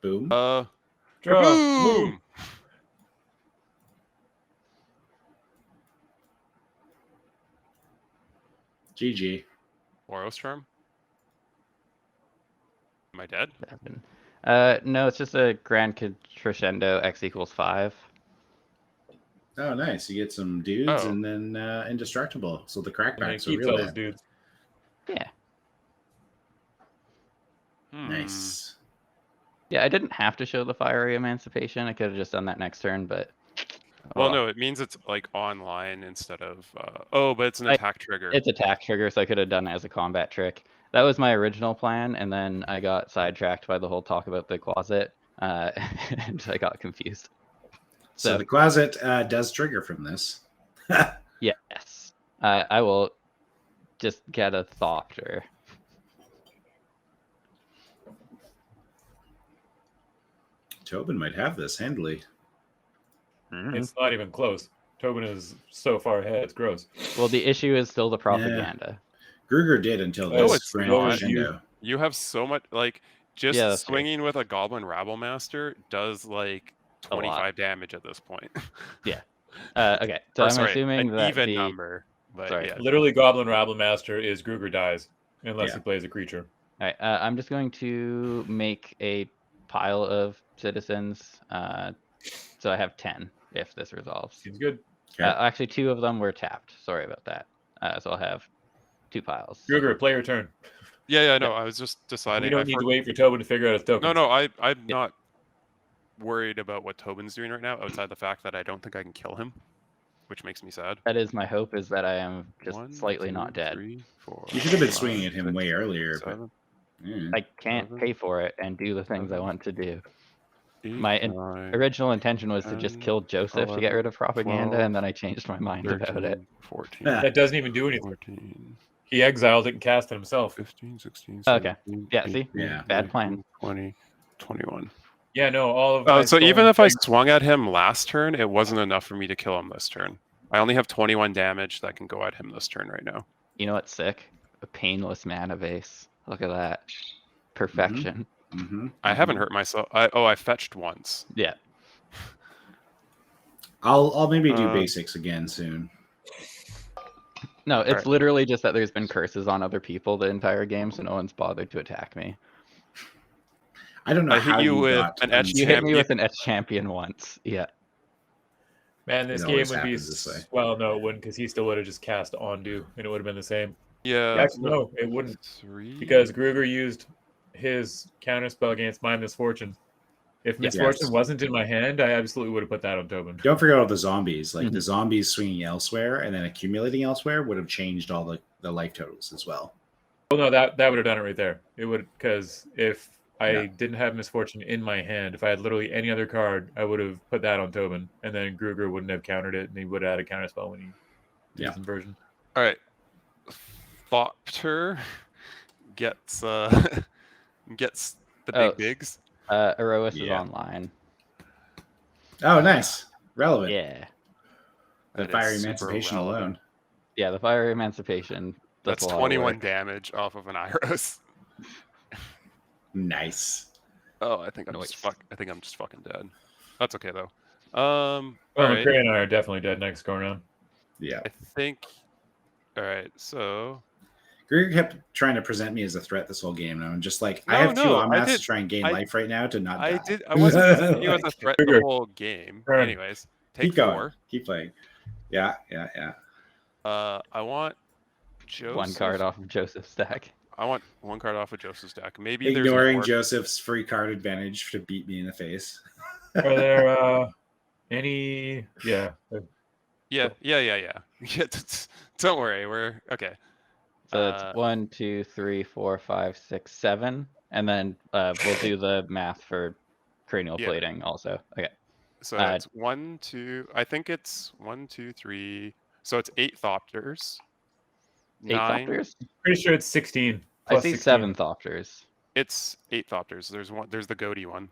Boom. Draw. boom. GG. Boros charm. Am I dead? 7. No, it's just a Grand Crescendo X equals 5. Oh, nice. You get some dudes Oh. and then indestructible. So the And then crackbacks are keeps real all those bad. dudes. Yeah. Nice. Yeah, I didn't have to show the Fiery Emancipation. I could have just done that next turn, but. Well, oh, no, it means it's like online instead of. But it's an I- attack trigger. It's attack trigger, so I could have done it as a combat trick. That was my original plan, and then I got sidetracked by the whole talk about the closet, and I got confused. So So- the closet does trigger from this. Yes. I will just get a Thopter. Tobin might have this handily. Mm-hmm. It's not even close. Tobin is so far ahead. It's gross. Well, the issue is still the propaganda. Gruger did until No, this it's grand not. crescendo. You have so much like just Yeah, that's true. swinging with a Goblin Rabble Master does like A lot. 25 damage at this point. Okay, so Or, I'm sorry, assuming an that even the number. But sorry. yeah, Literally, Goblin Rabble Master is Gruger dies unless Yeah. he plays a creature. All right, I'm just going to make a pile of citizens. So I have 10 if this resolves. Seems good. Okay. Actually, 2 of them were tapped. Sorry about that. So I'll have 2 piles. Gruger, play your turn. yeah. No, I was just deciding. We don't I need for- to wait for Tobin to figure out his tokens. No, I'm Yeah. not worried about what Tobin's doing right now, outside the fact that I don't think I can kill him, which makes me sad. That is my hope, is that I am just 1, slightly 2, not dead. 3, 4, You should have been 5, swinging at him 6, way earlier, but 7, yeah. I can't 7, pay for it and do the things I 7, want to do. 8, My 9, original intention was to just 10, kill Joseph to get 11, rid of propaganda, 12, and then I changed my mind about it. 13, 14, Yeah. That doesn't even do anything. 14, He exiled it and cast it himself. 15, 16, Okay. 17, Yeah, see? 18, Yeah. Bad plan. 19, 20, 21. Yeah, no, all of Oh, my so even stolen if I things- swung at him last turn, it wasn't enough for me to kill him this turn. I only have 21 damage that can go at him this turn right now. You know what's sick? A painless mana base. Look at that. Perfection. Mm-hmm. I haven't hurt myself. I fetched once. Yeah. I'll maybe do Uh, basics again soon. No, it's Alright. literally just that there's been curses on other people the entire game, so no one's bothered to attack me. I don't know I hit how you with got an etched You hit me Champion. with an S champion once. Yeah. Man, this It game always would be happens this way. well, no, it wouldn't, because he still would have just cast Undo, and it would have been the same. Yeah. Actually, no, it wouldn't, 3. because Gruger used his counterspell against my Misfortune. If Yes. Misfortune wasn't in my hand, I absolutely would have put that on Tobin. Don't forget all the zombies. Like Mhm. the zombies swinging elsewhere and then accumulating elsewhere would have changed all the life totals as well. Well, no, that would have done it right there. It would, because if I Yeah. didn't have Misfortune in my hand, if I had literally any other card, I would have put that on Tobin, and then Gruger wouldn't have countered it, and he would have had a counterspell when he did Yeah. his inversion. All right. Thopter gets gets the big Oh, bigs. Erois is Yeah. online. Oh, nice. Relevant. Yeah. The That is fire super emancipation relevant. alone. Yeah, the Fire Emancipation. That's a lot of 21 work. damage off of an Iris. Nice. Oh, I think I'm Nice. just fucking dead. That's okay though. Well, Alright. McCray and I are definitely dead next go round. Yeah. I think. All right, so Greg kept trying to present me as a threat this whole game. And I'm just like, I No, have two no, I Omnaths to did- try and gain I- life right now to not I die. did. I wasn't presenting you as a Like, threat the Figure. whole game. Turn. Anyways, take Keep going. 4. Keep playing. Yeah. I want Joseph. One card off of Joseph's stack. I want one card off of Joseph's deck. Maybe there's Ignoring more. Joseph's free card advantage to beat me in the face. Are there any? Yeah. Yeah. Yeah. Don't worry. We're okay. So it's 1, 2, 3, 4, 5, 6, 7, and then we'll do the math for cranial Yeah. plating also. Okay. So Uh, it's 1, 2. I think it's 1, 2, 3. So it's 8 Thopters. 8 9. Thopters? Pretty sure it's 16. I plus see 16. 7 Thopters. It's 8 Thopters. There's one. There's the goatee one.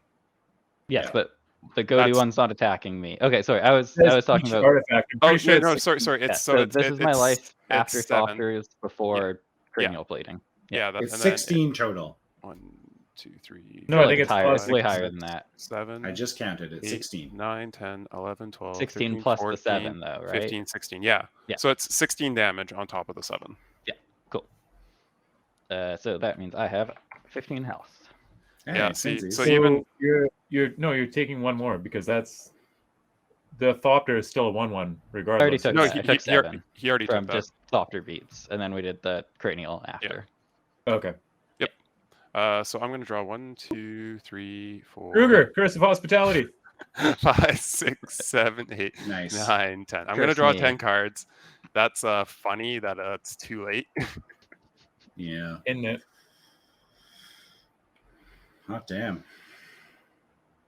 Yes, Yeah. but the goatee That's- one's not attacking me. Okay, sorry. I was There's talking each about. artifact. I'm Oh pretty sure yeah, no, it's sorry. Yeah, It's so so it's, this is my it's- life it's after 7. Thopters before cranial plating. Yeah, It's and then 16 total. 1, 2, 3. No, I think Like it's higher. plus It's way 6. higher than that. 7. I just counted it. 8, 16. 9, 10, 11, 12, 16 15, plus 14, the 7, though, right? 15, 16. Yeah. Yeah. So it's 16 damage on top of the 7. Cool. So that means I have 15 health. Hey, Yeah, see, twinsies. so So even- you're taking one more because that's the Thopter is still a 1/1 regardless. already took No, that. I took 7 he already from took that. just Thopter beats, and then we did the cranial after. Okay. So I'm gonna draw 1, 2, 3, 4, Gruger, Curse of Hospitality. 5, 6, 7, 8, Nice. 9, 10. I'm gonna Curse draw me. 10 cards. That's funny that it's too late. Yeah. In it. Hot damn.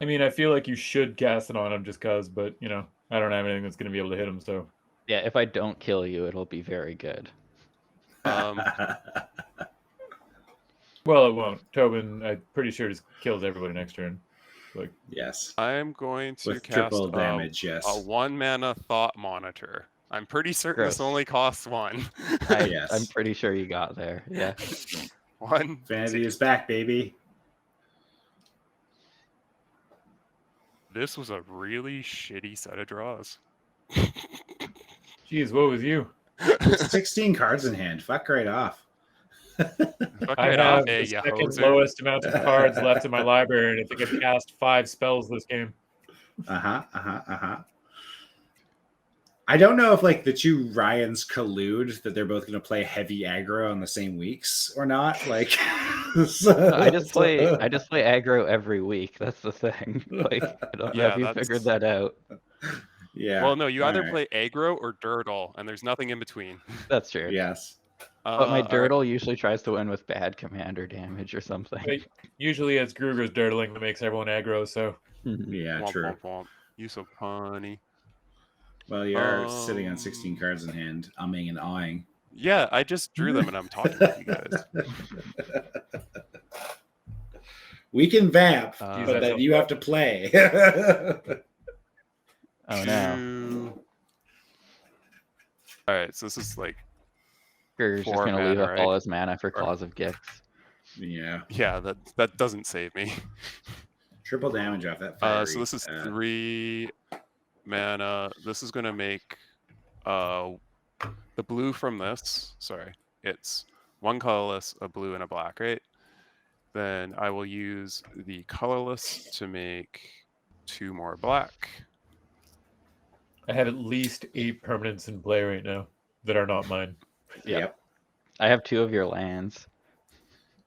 I mean, I feel like you should cast it on him just cause, but you know, I don't have anything that's gonna be able to hit him. So Yeah, if I don't kill you, it'll be very good. well, it won't. Tobin, I'm pretty sure just kills everybody next turn. Like, Yes. I'm going to With cast triple damage, yes. a 1 mana Thought Monitor. I'm pretty certain this Gross. only costs 1. I'm Yes. pretty sure you got there. Yeah. 1. Vanity is back, baby. This was a really shitty set of draws. geez, what was you? 16 cards in hand. Fuck right off. Fuck I right have off, the you second hoser. lowest amount of cards left in my library, and I think I've cast 5 spells this game. I don't know if like the two Ryans collude that they're both going to play heavy aggro on the same weeks or not. Like, I just play aggro every week. That's the thing. Like, I don't know Yeah, if you figured that out. Yeah. Well, no, you either Alright. play aggro or dirtle, and there's nothing in between. That's true. Yes. But my All right. dirtle usually tries to win with bad commander damage or something. But usually it's Gruger's dirtling that makes everyone aggro, so Yeah, Womp, true. womp, womp. You so punny. Well, you are sitting on 16 cards in hand, umming and awing. Yeah, I just drew them and I'm talking to you guys. We can vamp, Uh, but then you have to play. Oh no. All right, so this is like, Gurger's just 4 gonna leave mana, up right? all his mana for Claws of Gix. Yeah. yeah, that doesn't save me. Triple damage off that fiery. So this is 3 mana. This is gonna make the blue from this. Sorry, it's 1 colorless, a blue, and a black, right? Then I will use the colorless to make 2 more black. I have at least 8 permanents in play right now that are not mine. Yep. I have 2 of your lands.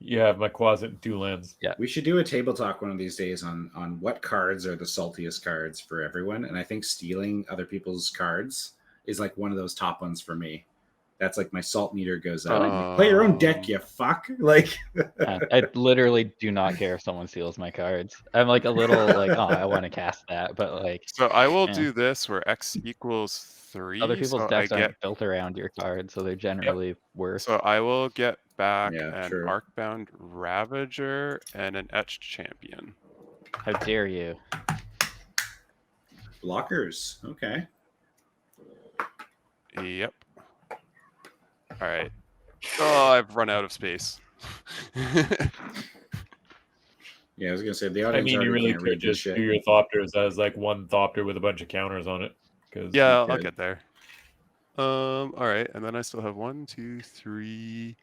You have my Quasit and 2 lands. We should do a table talk one of these days on what cards are the saltiest cards for everyone. And I think stealing other people's cards is like one of those top ones for me. That's like my salt meter goes up. I'm like, play your own deck, you fuck. Like, I literally do not care if someone steals my cards. I'm like a little like, oh, I want to cast that, but like So I will Yeah. do this where X equals 3. other people's so decks I aren't get, built around your cards, so they're generally worse. So I will get back Yeah, an true. Arcbound Ravager and an Etched Champion. How dare you? blockers. Okay. Yep. All right. Oh, I've run out of space. Yeah, I was gonna say the I audience mean, you already really can't read could this just shit. do your Thopters as like one Thopter with a bunch of counters on it. Because Yeah, I'll could. get there. All right, and then I still have 1, 2, 3.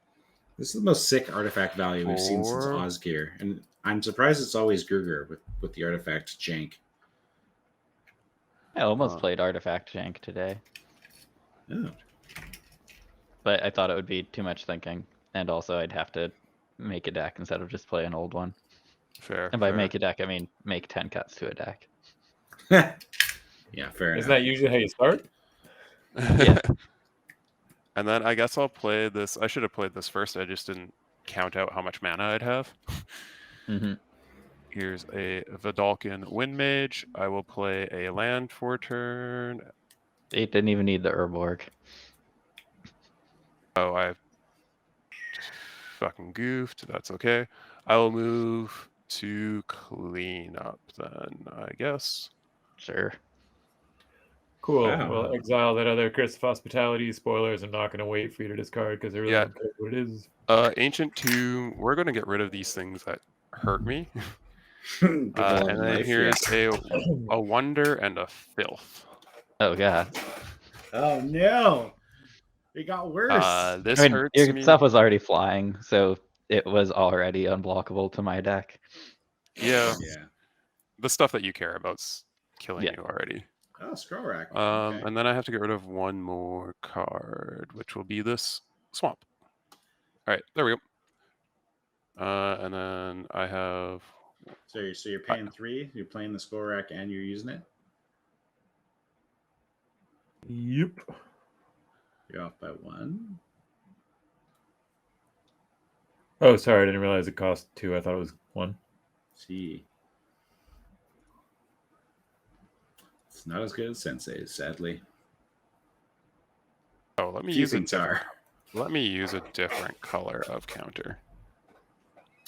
This is the most sick artifact value we've seen since 4. Osgear, and I'm surprised it's always Gruger with the artifact Jank. I almost played Artifact Jank today, Oh, but I thought it would be too much thinking, and also I'd have to make a deck instead of just play an old one. Fair. And by fair. make a deck, I mean make 10 cuts to a deck. yeah, fair isn't enough. that usually how you start? Yeah. And then I guess I'll play this. I should have played this first. I just didn't count out how much mana I'd have. hmm Here's a Vidalcan Wind Mage. I will play a land for turn. It didn't even need the Urborg. Oh, I fucking goofed. That's okay. I will move to clean up then, I guess. Sure. Cool. Wow. Well, exile that other Curse of Hospitality. Spoilers, I'm not going to wait for you to discard because I really Yeah. don't care what it is. Ancient Tomb. We're going to get rid of these things that hurt me. Give a lot of And then life, here's yeah. a Wonder and a Filth. Oh god. Oh no, it got worse. This I mean, hurts your me. stuff was already flying, so it was already unblockable to my deck. Yeah, Yeah. the stuff that you care about's killing Yeah. you already. Oh, scroll rack. Okay. And then I have to get rid of 1 more card, which will be this Swamp. All right, there we go. And then I have. So you're paying 3. You're playing the scroll rack and you're using it. Yep. You're off by 1. Oh, sorry. I didn't realize it cost 2. I thought it was 1. See, it's not as good as Sensei's, sadly. Oh, let me Few use a things are. different. Let me use a different color of counter.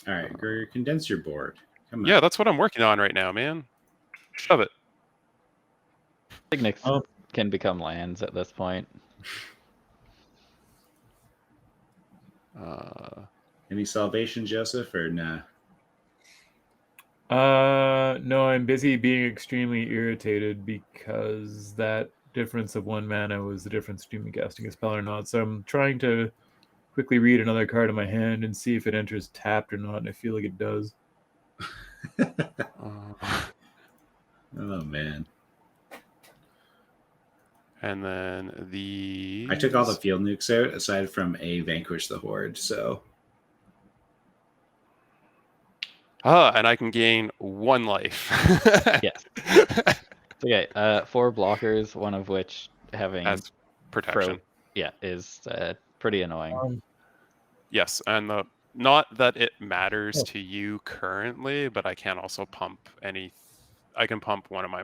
All right, Gregor, condense your board. Come on. Yeah, that's what I'm working on right now, man. Shove it. Signics Oh. can become lands at this point. Any salvation, Joseph, or nah? No, I'm busy being extremely irritated because that difference of 1 mana was the difference between me casting a spell or not. So I'm trying to quickly read another card in my hand and see if it enters tapped or not, and I feel like it does. Oh man. And then the I took all the field nukes out aside from a Vanquish the Horde, so and I can gain 1 life. Yes. Okay, 4 blockers, one of which having As protection. is pretty annoying. Yes, and not that it matters to you currently, but I can also pump I can pump one of my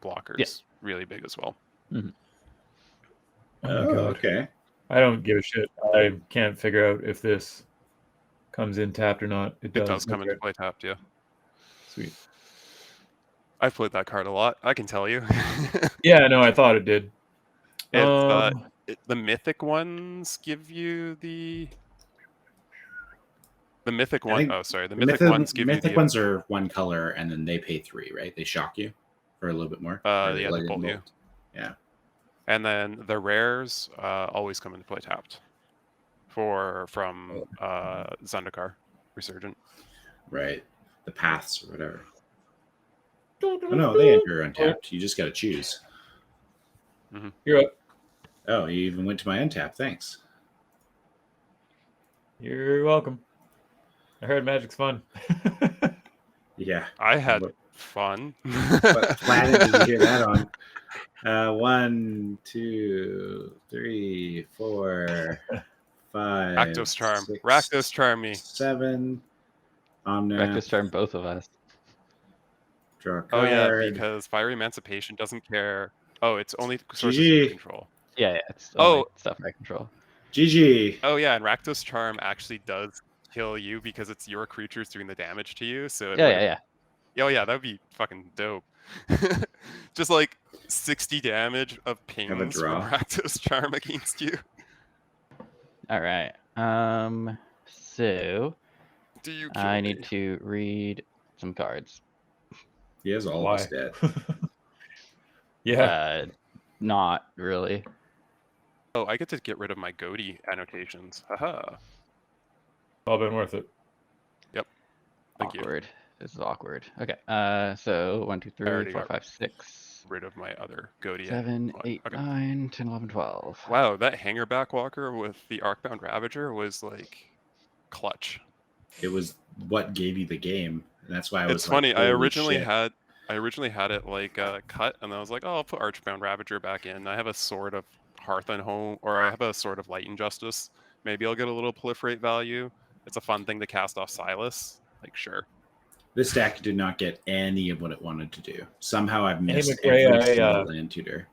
blockers really big as well. Mhm. Oh my God. okay. I don't give a shit. I can't figure out if this comes in tapped or not. It does. It does come into Okay. play tapped, yeah. Sweet. I've played that card a lot, I can tell you. Yeah, no, I thought it did. It's, the mythic ones give you the mythic one. think Oh, sorry. The mythic ones give you the ones are 1 color, and then they pay 3, right? They shock you for a little bit more. Or yeah, like they bolt you. Yeah. And then the rares always come into play tapped from Zendikar Resurgent. Right. The paths or whatever. Oh, no, they enter untapped. You just got to choose. You're up. Oh, you even went to my untap. Thanks. You're welcome. I heard Magic's fun. Yeah. I had What- fun. What planet did you hear that on? 1, 2, 3, 4, 5. Rakdos Charm. 6, Rakdos Charm me. 7. Omnath. Practice charm both of us. Draw a card. Oh yeah, because Fiery Emancipation doesn't care. Oh, it's only sources GG. you control. Yeah, it's Oh. only stuff I control. GG. Oh yeah, and Rakdos Charm actually does kill you because it's your creatures doing the damage to you. So Yeah. Oh yeah, that would be fucking dope. Just like 60 damage of pings from draw. Rakdos Charm against you. All right. So Do you kill I me? need to read some cards. He has all Why? of us dead. Yeah. Not really. Oh, I get to get rid of my Goaty annotations. Haha. All been worth it. Thank you. Awkward. This is awkward. Okay. So 1, 2, 3, already 4, got 5, 6, Rid of my other Goaty. 7, one. 8, Okay. 9, 10, 11, 12. Wow, that hanger backwalker with the Arcbound Ravager was like clutch. It was what gave you the game. And that's why I was It's funny. like, I holy originally shit. had it like cut, and I was like, oh, I'll put Archbound Ravager back in. I have a Sword of Hearth and Home, or I have a Sword of Light and Justice. Maybe I'll get a little proliferate value. It's a fun thing to cast off Silas. Like, sure. This deck did not get any of what it wanted to do. Somehow I've missed McRae, every I, single land tutor.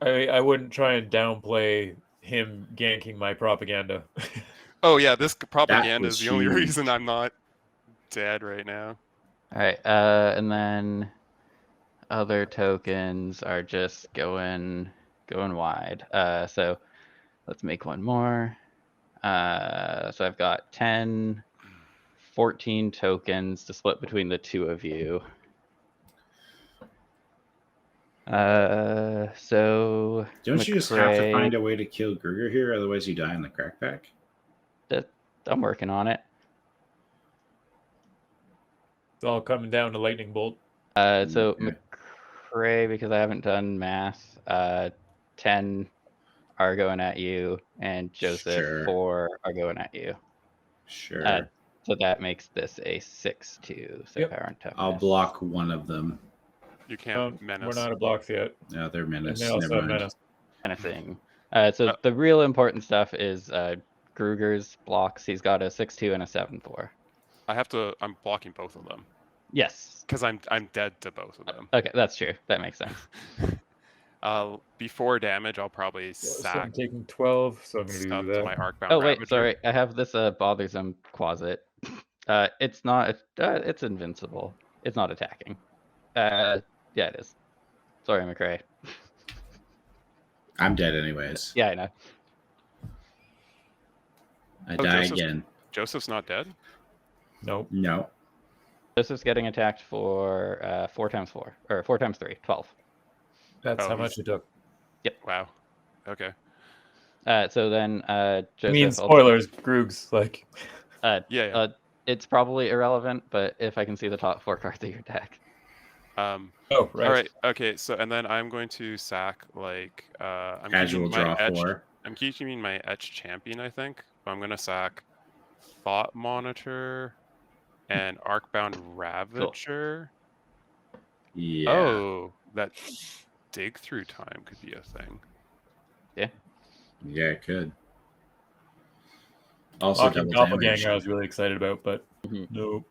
I wouldn't try and downplay him ganking my propaganda. Oh yeah, this propaganda was is the only huge. reason I'm not dead right now. All right. And then other tokens are just going wide. So let's make one more. So I've got 10, 14 tokens to split between the 2 of you. So Don't you just have to McRae- find a way to kill Gruger here? Otherwise you die in the crack pack? I'm working on it. It's all coming down to lightning bolt. So Okay. McRae, because I haven't done math, 10 are going at you, and Joseph, Sure. 4 are going at you. Sure. So that makes this a 6-2. So Yep. power and toughness. I'll block one of them. You can't menace. We're not at blocks yet. No, they're And menace. they also Never have mind. menace. Kind of thing. So the real important stuff is Gruger's blocks. He's got a 6-2 and a 7-4. I'm blocking both of them Yes. because I'm dead to both of them. Okay, that's true. That makes sense. Before damage, I'll probably So sack I'm taking 12, so I'm going to stuff do to that. my Arcbound Oh wait, Ravager. sorry. I have this bothersome closet. It's not. It's invincible. It's not attacking. Yeah, it is. Sorry, McRae. I'm dead anyways. Yeah, I know. I Oh, die Joseph's- again. Joseph's not dead. Nope. No. Joseph's getting attacked for 4 times 4 or 4 times 3, 12. That's Oh, how he's- much it took. Wow. Okay. So then, I Joseph. mean, spoilers, Groogs. Like, Yeah. It's probably irrelevant, but if I can see the top 4 cards of your deck. Oh, right. All right. Okay. So and then I'm going to sack like I'm Casual keeping my draw etched, 4. I'm keeping my etched champion. I think. But I'm gonna sack Thought Monitor and Arcbound Ravager. Yeah. Oh, that dig through time could be a thing. Yeah, it could. Also, Locking double Doppelganger, damage. I was really excited about, but Mhm. nope.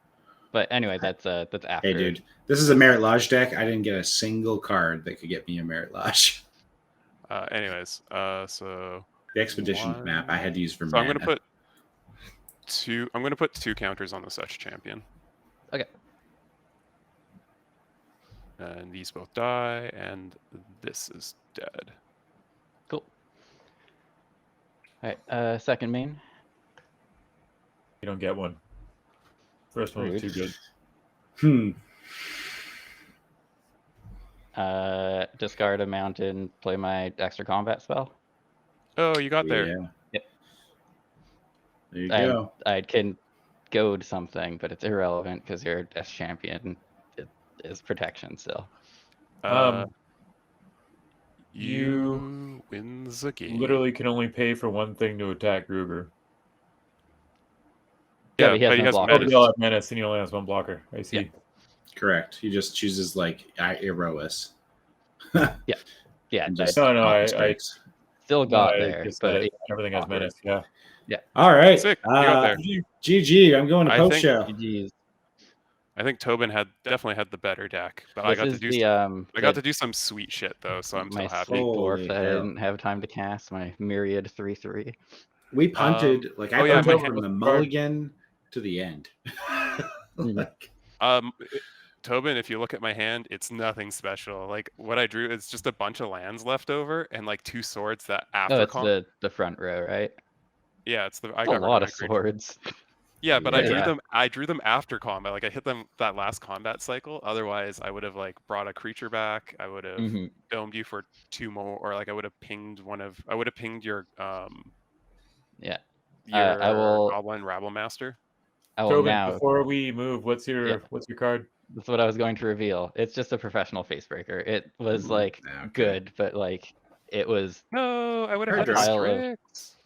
But anyway, that's after. Hey, dude, this is a Merit Lodge deck. I didn't get a single card that could get me a Merit Lodge. Anyways, so The expedition One- map I had to use for so I'm mana. gonna put two. I'm gonna put 2 counters on the such champion. Okay. And these both die, and this is dead. Cool. All right. Second main. You don't get one. First one was too good. Discard a mountain. Play my extra combat spell. Oh, you got there. Yeah. Yep. There you And go. I can goad something, but it's irrelevant because your S champion is protection still. You wins the game. Literally can only pay for one thing to attack Gruber. Yeah, but he has no has blocker. Oh, menace. they all have menace, and he only has one blocker. I see. Yeah. Correct. He just chooses like Erois. Yeah, And I just No, I strikes. still got I there, just but said everything has blocker. menace. Yeah. All right. Sick. You got there. GG. I'm going to I post think- show. GG's. I think Tobin definitely had the better deck, but I This got to is do the I got to do some sweet shit though, so I'm my so happy. sleep dwarf Holy that I hell. didn't have time to cast my myriad 3/3. We punted like I oh, yeah, punted my from hand- the mulligan to the end. Like, Tobin, if you look at my hand, it's nothing special. Like what I drew is just a bunch of lands left over and like 2 swords that after Oh, it's the front row, right? yeah, it's the I That's a got rid lot my of creature. swords. Yeah, but Yeah. I drew them after combat. Like I hit them that last combat cycle. Otherwise, I would have like brought a creature back. I would have Mhm. domed you for 2 more, or like I would have pinged your Yeah. your I will- Goblin Rabble Master. I will Tobin, now. before we move, what's your Yeah. card? That's what I was going to reveal. It's just a professional facebreaker. It was like okay. good, but like it was. No, I would have Hard had pile of- Strix.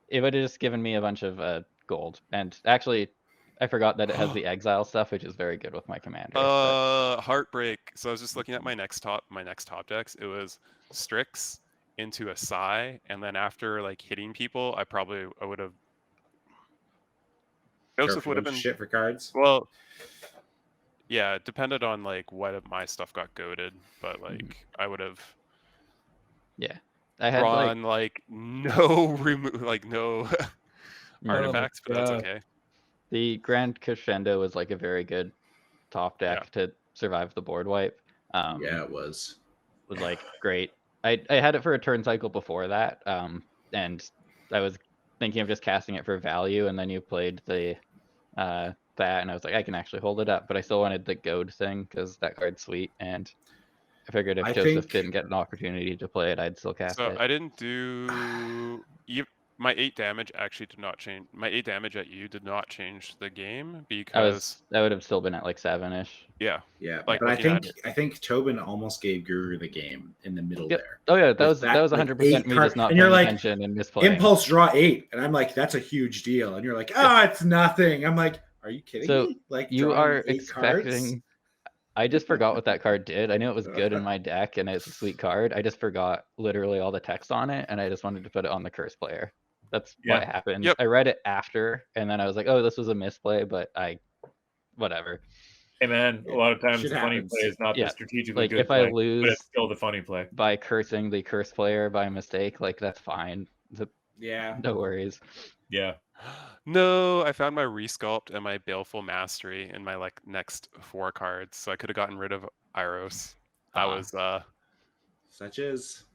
It would have just given me a bunch of gold. And actually, I forgot that it has the exile stuff, which is very good with my commander. but- Heartbreak. So I was just looking at my next top decks. It was Strix into a Psy, and then after like hitting people, I would have. Joseph careful would have with been shit for cards. well. Yeah, it depended on like what my stuff got goaded, but like I would have I had like drawn like no remove like no artifacts, but that's God. okay. the Grand Crescendo was like a very good top deck to survive the board wipe. Yeah, it was. Was like great. I had it for a turn cycle before that, and I was thinking of just casting it for value, and then you played the that, and I was like, I can actually hold it up, but I still wanted the goad thing because that card's sweet, and I figured if I Joseph think- didn't get an opportunity to play it, I'd still cast So it. I didn't do my 8 damage actually did not change. My 8 damage at you did not change the game because I would have still been at like 7-ish. yeah. Yeah, Like, but I looking at think Tobin almost gave Guru the game in the middle Yep. there. Oh yeah, that With was that, that was like, 100% 8 me card- just not and you're paying like, attention and misplaying. Impulse draw 8, and I'm like, that's a huge deal. And you're like, it's nothing. I'm like, are you kidding So, me? Like You drawing are 8 cards? expecting. I just forgot what that card did. I knew it was good in my deck and it's a sweet card. I just forgot literally all the text on it, and I just wanted to put it on the curse player. That's what happened. Yep. I read it after, and then I was like, oh, this was a misplay, but whatever. Hey man, a lot of times Shit the funny happens. play is not Yeah, the strategically Like good if play, I but lose it's still the funny play. by cursing the curse player by mistake, like that's fine. Yeah. No worries. Yeah. No, I found my Resculpt and my Baleful Mastery in my like next 4 cards, so I could have gotten rid of Iros. That Ah. was Such as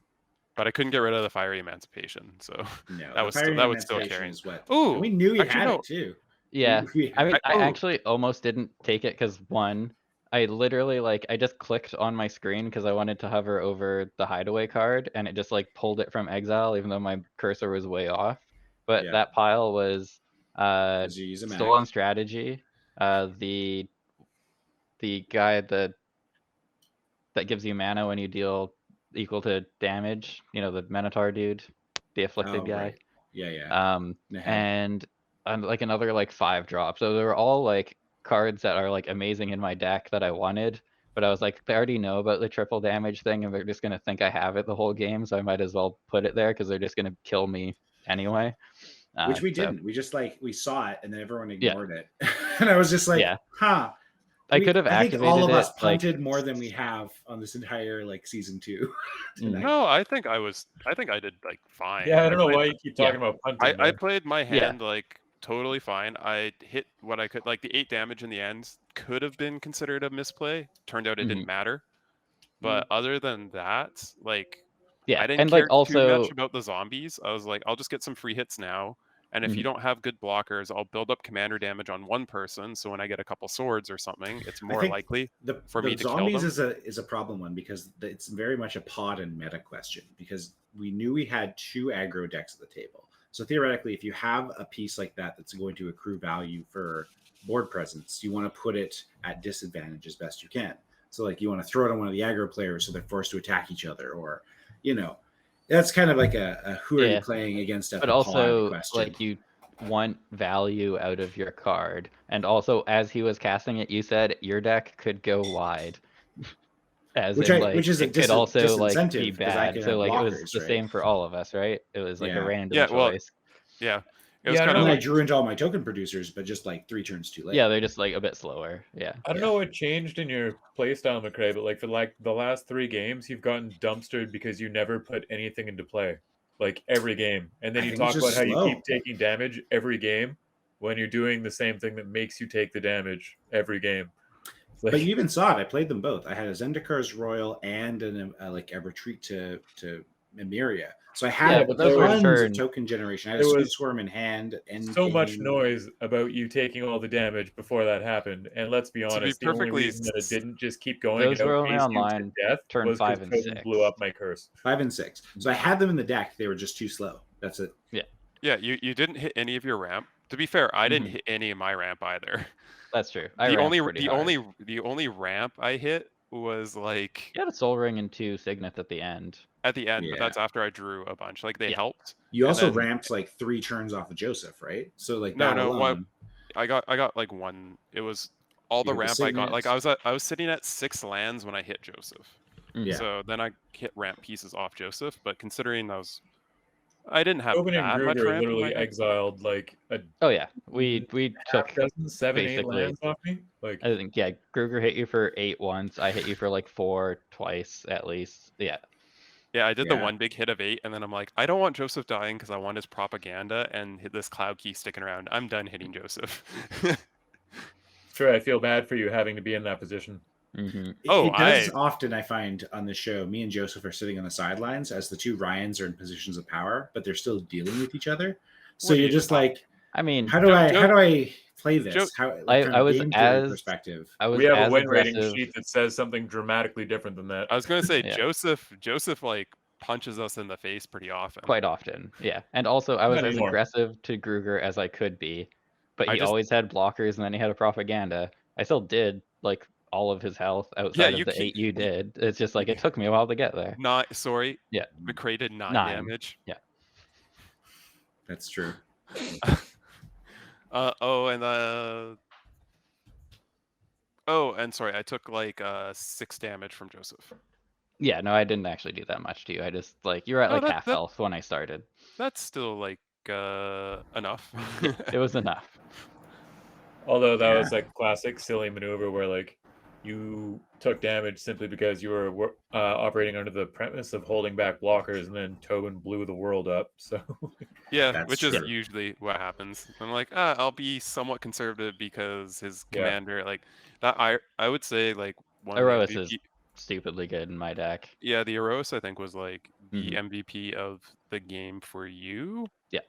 but I couldn't get rid of the Fiery Emancipation, so no, that the was Fiery still Emancipation carrying. is what. Ooh, And we knew he actually had no. it too. Yeah, I mean, I oh. actually almost didn't take it because one, I literally like I just clicked on my screen because I wanted to hover over the hideaway card, and it just like pulled it from exile, even though my cursor was way off. But Yeah. that pile was 'Cause you use a Stolen Mac. Strategy, the guy that gives you mana when you deal equal to damage. You know, the Minotaur dude, the afflicted guy. Right. Yeah. And like another like 5 drop. So they were all like cards that are like amazing in my deck that I wanted, but I was like, they already know about the triple damage thing, and they're just gonna think I have it the whole game, so I might as well put it there because they're just gonna kill me anyway. Which we so, didn't. We just like we saw it and then everyone Yeah. ignored it. And I was just like, Yeah. huh. I could have I think activated all of us it, like- punted more than we have on this entire like season 2 tonight. No, I think I did like fine. Yeah, I don't know played- why you keep talking about punting. I man. played my hand like totally fine. I hit what I could, like the 8 damage in the end could have been considered a misplay. Turned out it didn't matter. But other than that, like Yeah, I didn't and care like also too much about the zombies. I was like, I'll just get some free hits now. And if you don't have good blockers, I'll build up commander damage on one person. So when I get a couple swords or something, it's more think likely for the me to kill zombies them. is a problem one because it's very much a pod and meta question because we knew we had 2 aggro decks at the table. So theoretically, if you have a piece like that that's going to accrue value for board presence, you want to put it at disadvantage as best you can. So like you want to throw it on one of the aggro players so they're forced to attack each other, or that's kind of like a who are you playing against at but the also pod question. like you want value out of your card, and also as he was casting it, you said your deck could go wide. Which is it could also like be bad. So like blockers, it was the same for all of us, right? It was like a random choice. Yeah. It was kind of like, like I drew into all my token producers, but just like 3 turns too late. Yeah, they're just like a bit slower. Yeah. I don't know what changed in your playstyle, McRae, but like for like the last 3 games, you've gotten dumpstered because you never put anything into play, like every game. And then you talk about how you keep taking damage every game when you're doing the same thing that makes you take the damage every game. Like, but you even saw it. I played them both. I had a Zendikar's Royal and a retreat to Emeria. So I had tons of token generation. I had a Sweet Swarm in hand. And so much noise about you taking all the damage before that happened. And let's be honest, the only reason that it didn't just keep going those were only online death turn was 5 and Tobin 6. blew up my curse. 5 and 6. So I had them in the deck. They were just too slow. That's it. Yeah. Yeah, you didn't hit any of your ramp. To be fair, I didn't hit any of my ramp either. That's true. The only ramp I hit was like you had a Soul Ring and 2 Signet at the end. At the end, but that's after I drew a bunch. Like they helped. You also ramped like 3 turns off of Joseph, right? So like alone, I got like 1. It was all the ramp I got. Like I was sitting at 6 lands when I hit Joseph. Yeah. So then I hit ramp pieces off Joseph, but considering I didn't have Tobin that and much Gruger ramp. Literally exiled like a we took 7-8 lands off me. Like I think Gruger hit you for 8 once. I hit you for like 4 twice at least. Yeah. Yeah, I did the one big hit of 8, and then I'm like, I don't want Joseph dying because I want his propaganda and hit this Cloud Key sticking around. I'm done hitting Joseph. Sure, I feel bad for you having to be in that position. Mm-hmm. It does often, I find, on the show, me and Joseph are sitting on the sidelines as the 2 Ryans are in positions of power, but they're still dealing with each other. So you're just like, I mean, how do I play this? I was as perspective. We have a win rating sheet that says something dramatically different than that. I was going to say Joseph like punches us in the face pretty often. Quite often, yeah. And also, I was as aggressive to Gruger as I could be, but he always had blockers, and then he had a propaganda. I still did like all of his health outside of the 8 you did. It's just like it took me a while to get there. Yeah, McRae did 9 damage. Yeah, that's true. And sorry, I took like 6 damage from Joseph. Yeah, no, I didn't actually do that much to you. I just like you're at like half health when I started. That's still like enough. It was enough. Although that was like classic silly maneuver where like you took damage simply because you were operating under the premise of holding back blockers, and then Tobin blew the world up. So Yeah, That's which is true. usually what happens. I'm like, I'll be somewhat conservative because his Yeah. commander, like, that I would say like one of Erois the is MVP. stupidly good in my deck. Yeah, the Eros I think was like the Mhm. MVP of the game for you. Yeah. I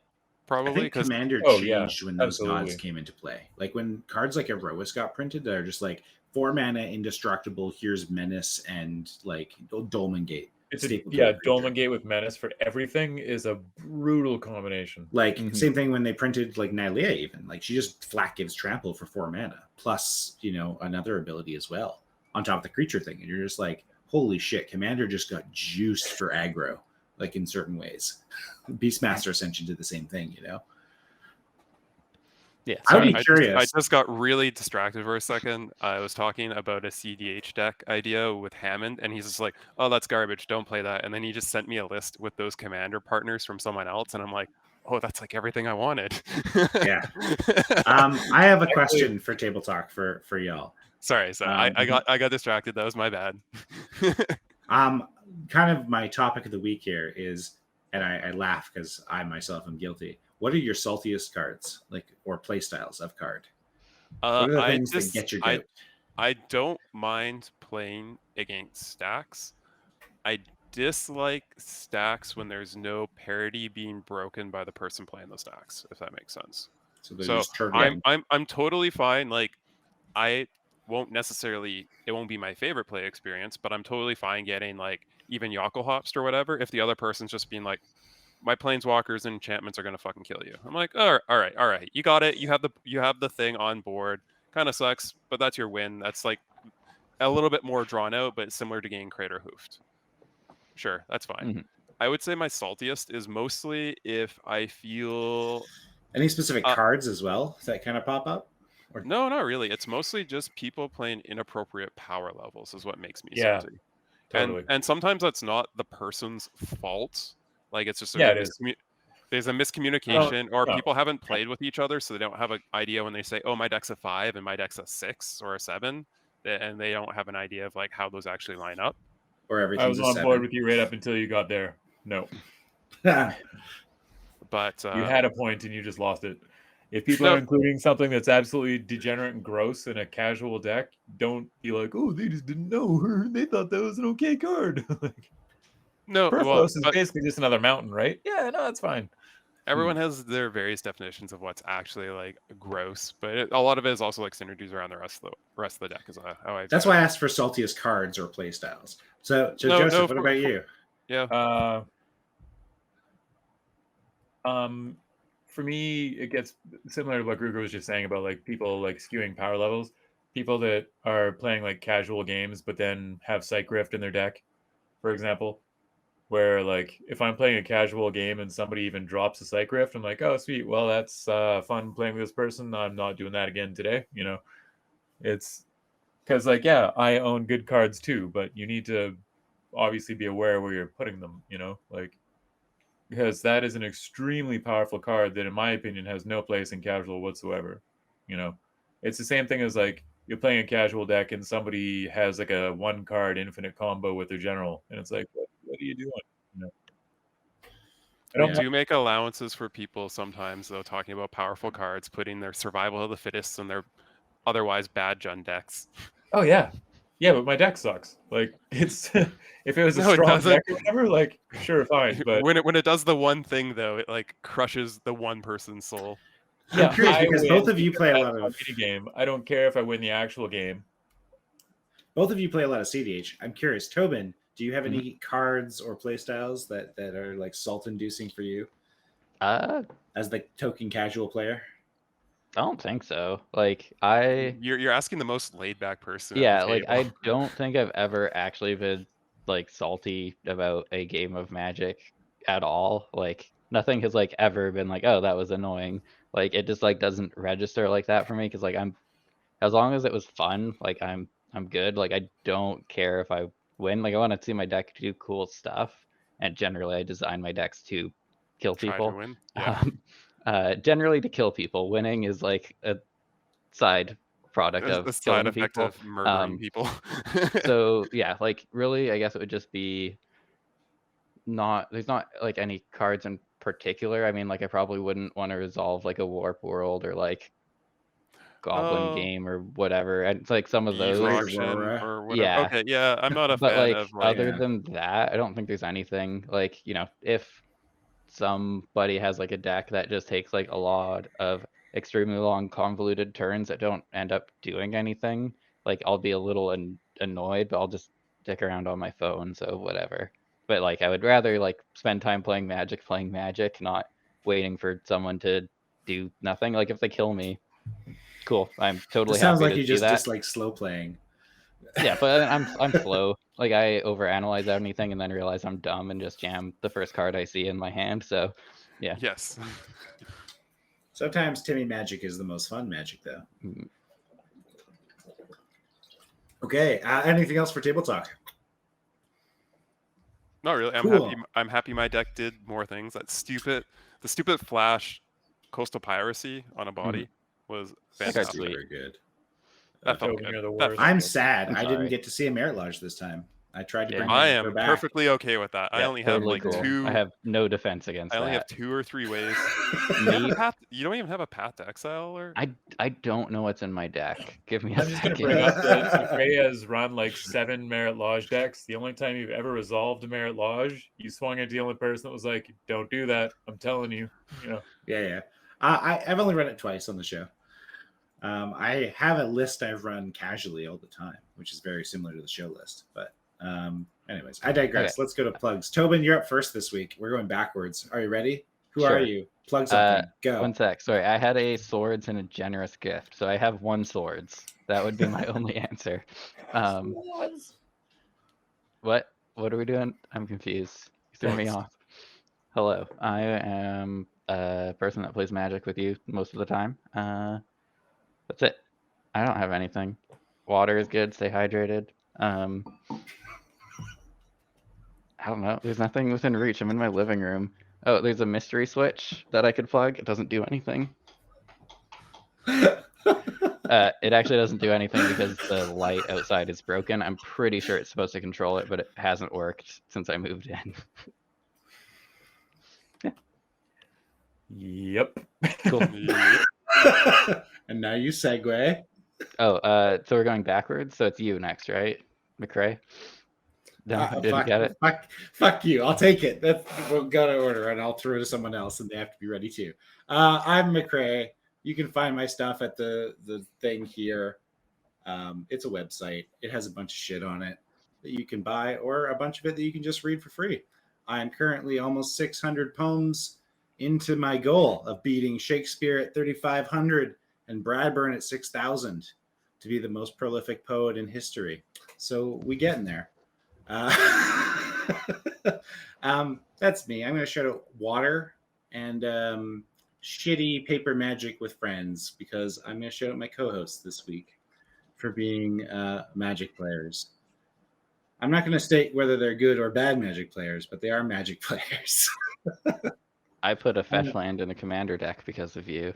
Probably think because Commander Oh, yeah, changed when those gods absolutely. came into play. Like when cards like Erois got printed, they're just like 4 mana indestructible. Here's Menace and like Dolmen Gate. It's a Staple to yeah, a creature. Dolmen Gate with Menace for everything is a brutal combination. Like Mhm. same thing when they printed like Nylea, even like she just flat gives trample for 4 mana plus another ability as well on top of the creature thing, and you're just like, holy shit, Commander just got juiced for aggro, like in certain ways. Beastmaster Ascension did the same thing, Yeah. I would Same. be I curious. just got really distracted for a second. I was talking about a CDH deck idea with Hammond, and he's just like, "Oh, that's garbage. Don't play that." And then he just sent me a list with those commander partners from someone else, and I'm like, "Oh, that's like everything I wanted." Yeah. I have a question for Table Talk for y'all. Sorry. I got distracted. That was my bad. Kind of my topic of the week here is, and I laugh because I myself am guilty. What are your saltiest cards, like, or play styles of card? What are the things that get your goat? I don't mind playing against stacks. I dislike stacks when there's no parity being broken by the person playing the stacks, if that makes sense. So they're So just turtling. I'm totally fine. Like, I won't necessarily, it won't be my favorite play experience, but I'm totally fine getting like even Yoko Hopst or whatever if the other person's just being like, my planeswalkers and enchantments are gonna fucking kill you. I'm like, all right, you got it. You have the thing on board. Kind of sucks, but that's your win. That's like a little bit more drawn out, but similar to getting Crater Hoofed. Sure, that's fine. Mhm. I would say my saltiest is mostly if I feel Any specific cards as well that kind of pop up? Or no, not really. It's mostly just people playing inappropriate power levels is what makes me Yeah, salty. totally. And sometimes that's not the person's fault. Like it's just Yeah, it is. there's a miscommunication, or no. people haven't played with each other, so they don't have an idea when they say, "Oh, my deck's a 5 and my deck's a 6 or a 7," and they don't have an idea of like how those actually line up. or I everything's was a on board 7. with you right up until you got there. No, But you had a point and you just lost it. If people No. are including something that's absolutely degenerate and gross in a casual deck, don't be like, "Oh, they just didn't know. They thought that was an okay card." Like, no, well, Perthos is but basically just another mountain, right? Yeah, no, that's fine. everyone has their various definitions of what's actually like gross, but a lot of it is also like synergies around the rest of the deck is how I. That's why I asked for saltiest cards or play styles. So No, Joseph, what about you? Yeah. For me, it gets similar to what Gruger was just saying about like people like skewing power levels. People that are playing like casual games, but then have Psych Rift in their deck, for example, where like if I'm playing a casual game and somebody even drops a Psych Rift, I'm like, oh sweet, well that's fun playing with this person. I'm not doing that again today. It's because like yeah, I own good cards too, but you need to obviously be aware where you're putting them. Like. Because that is an extremely powerful card that, in my opinion, has no place in casual whatsoever. It's the same thing as like you're playing a casual deck and somebody has like a 1-card infinite combo with their general, and it's like, what are you doing? I We don't. do make allowances for people sometimes, though, talking about powerful cards, putting their survival of the fittest in their otherwise bad Jund decks. Oh yeah, but my deck sucks. Like it's if it was a No, it strong doesn't. deck or whatever, like sure, fine. But when it does the one thing, though, it like crushes the one person's soul. I'm curious I because win both of you because play a that's lot of mini game. I don't care if I win the actual game. Both of you play a lot of CDH. I'm curious, Tobin, do you have any cards or play styles that are like salt inducing for you as the token casual player? I don't think so. Like You're asking the most laid back person. yeah, at the like table. I don't think I've ever actually been like salty about a game of Magic at all. Like nothing has like ever been like, oh, that was annoying. Like it just like doesn't register like that for me because like I'm as long as it was fun, like I'm good. Like I don't care if I win. Like I want to see my deck do cool stuff, and generally I design my decks to kill Try to people. win. Yeah. Generally to kill people. Winning is like a side product The of side killing effect people. of murdering people. So yeah, like really, I guess it would just be there's not like any cards in particular. I mean, like I probably wouldn't want to resolve like a Warp World or like Goblin Oh, Game or whatever. And it's like some of Eve those. Great auction Aurora. or whatever. Yeah. Okay, yeah, I'm not a But fan like of like other Yeah. than that, I don't think there's anything like, if somebody has like a deck that just takes like a lot of extremely long convoluted turns that don't end up doing anything, like I'll be a little annoyed, but I'll just stick around on my phone, so whatever. But like I would rather like spend time playing Magic, not waiting for someone to do nothing. Like if they kill me, cool. I'm totally This sounds happy like to you see just that. dislike slow playing. Yeah, but I'm slow. Like I overanalyze anything and then realize I'm dumb and just jam the first card I see in my hand. So yeah. yes. Sometimes Timmy Magic is the most fun Magic, though. Mm, Okay. Anything else for table talk? Not really. Cool. I'm happy my deck did more things. The stupid flash coastal piracy on a body was That card's fantastic. sweet. Very good. That felt Tobin, good. you're the That worst. felt I'm good. sad. I'm I didn't sorry. get to see a Merit Lodge this time. I tried to Yeah. bring I her am back. perfectly okay with that. I Yeah, only have totally like cool. two. I have no defense against I only have that. 2 or 3 ways. Me? You don't even have a path to exile, or I don't know what's in my deck. Give me a I'm just gonna second. bring up that McRae has run like 7 Merit Lodge decks. The only time you've ever resolved a Merit Lodge, you swung at the only person that was like, "Don't do that." I'm telling you. Yeah. I've only run it twice on the show. I have a list I've run casually all the time, which is very similar to the show list. But anyways, I digress. Okay. Let's go to plugs. Tobin, you're up first this week. We're going backwards. Are you ready? Who are Sure. you? Plug something. Go. One sec. Sorry, I had a swords and a generous gift, so I have 1 swords. That would be my only answer. What are we doing? I'm confused. You threw me Thanks. off. Hello, I am a person that plays Magic with you most of the time. That's it. I don't have anything. Water is good. Stay hydrated. I don't know. There's nothing within reach. I'm in my living room. Oh, there's a mystery switch that I could plug. It doesn't do anything. It actually doesn't do anything because the light outside is broken. I'm pretty sure it's supposed to control it, but it hasn't worked since I moved in. Yep. Cool. And now you segue. Oh, so we're going backwards. So it's you next, right, McRae? No, didn't get it. Fuck you. I'll take it. We'll go to order, and I'll throw it to someone else, and they have to be ready too. I'm McRae. You can find my stuff at the thing here. It's a website. It has a bunch of shit on it that you can buy, or a bunch of it that you can just read for free. I am currently almost 600 poems into my goal of beating Shakespeare at 3,500 and Bradburn at 6,000 to be the most prolific poet in history. So we getting there. That's me. I'm going to shout out water and shitty paper magic with friends, because I'm going to shout out my co-hosts this week for being Magic players. I'm not going to state whether they're good or bad Magic players, but they are Magic players. I put a fetch land in a commander deck because of you.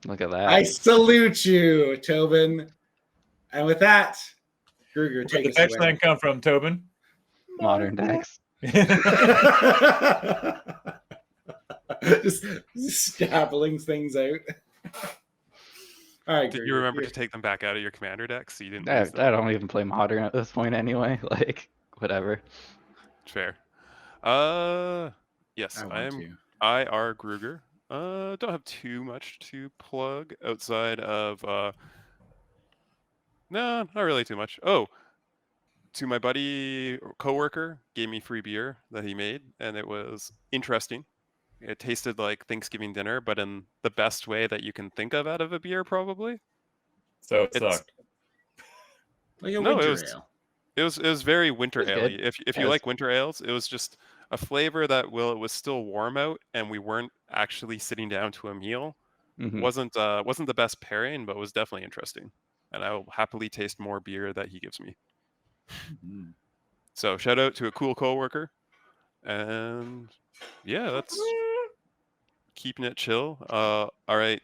Look at that. I salute you, Tobin. And with that, Gruger, Where take did us the fetch away. land come from, Tobin? Modern decks. just scabbling things out. All right, did Gruger, you remember you're- to take them back out of your commander deck so you didn't I lose them? don't even play modern at this point anyway. Like, whatever. Fair. Yes, I I want am to. IR Gruger. Don't have too much to plug outside of no, not really too much. Oh, to my buddy coworker, gave me free beer that he made, and it was interesting. It tasted like Thanksgiving dinner, but in the best way that you can think of out of a beer, probably. So it It's- sucked. Like a No, it winter was- ale. It was very winter It was ale. good. If Yeah, you it like was- winter ales, it was just a flavor that it was still warm out, and we weren't actually sitting down to a meal. Mhm. Wasn't the best pairing, but was definitely interesting. And I will happily taste more beer that he gives me. Mhm. So shout out to a cool coworker, and yeah, that's keeping it chill. All right,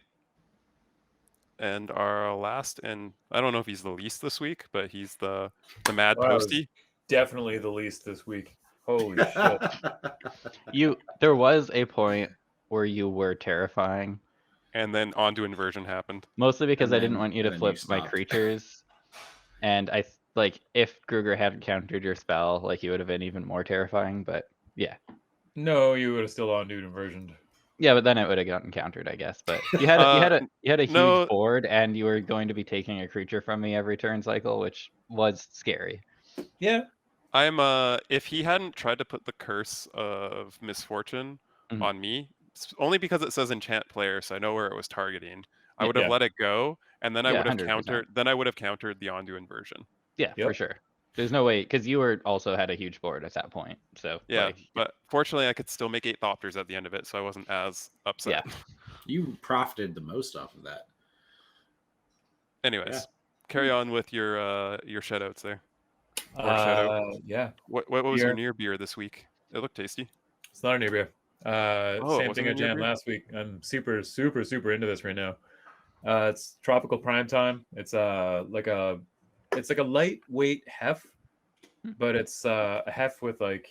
And our last, and I don't know if he's the least this week, but he's the Mad Wow. Posty. Definitely the least this week. Holy shit. There was a point where you were terrifying, And then onto inversion happened. mostly because And I didn't then- want you to then you flip my stopped. creatures. And like if Kruger hadn't countered your spell, like you would have been even more terrifying. But yeah, No, you would have still on-dude inversioned. yeah, but then it would have gotten countered, I guess. But you had a huge no. board, and you were going to be taking a creature from me every turn cycle, which was scary. Yeah. I'm if he hadn't tried to put the curse of misfortune Mhm. on me, only because it says enchant player, so I know where it was targeting. I Yeah. would have let it go, and then I Yeah, would have 100%. countered. Then I would have countered the onto inversion. Yeah, for Yep. sure. There's no way because you were also had a huge board at that point. So Yeah, like, but fortunately, I could still make 8 Thopters at the end of it, so I wasn't as upset. Yeah. You profited the most off of that. Anyways, Yeah. carry on with your shoutouts there. Or shout Yeah. What was your Beer. near beer this week? It looked tasty. It's not a new beer. it Same wasn't thing a I new jammed beer? last week. I'm super into this right now. It's tropical prime time. It's like a lightweight hef, but it's a hef with like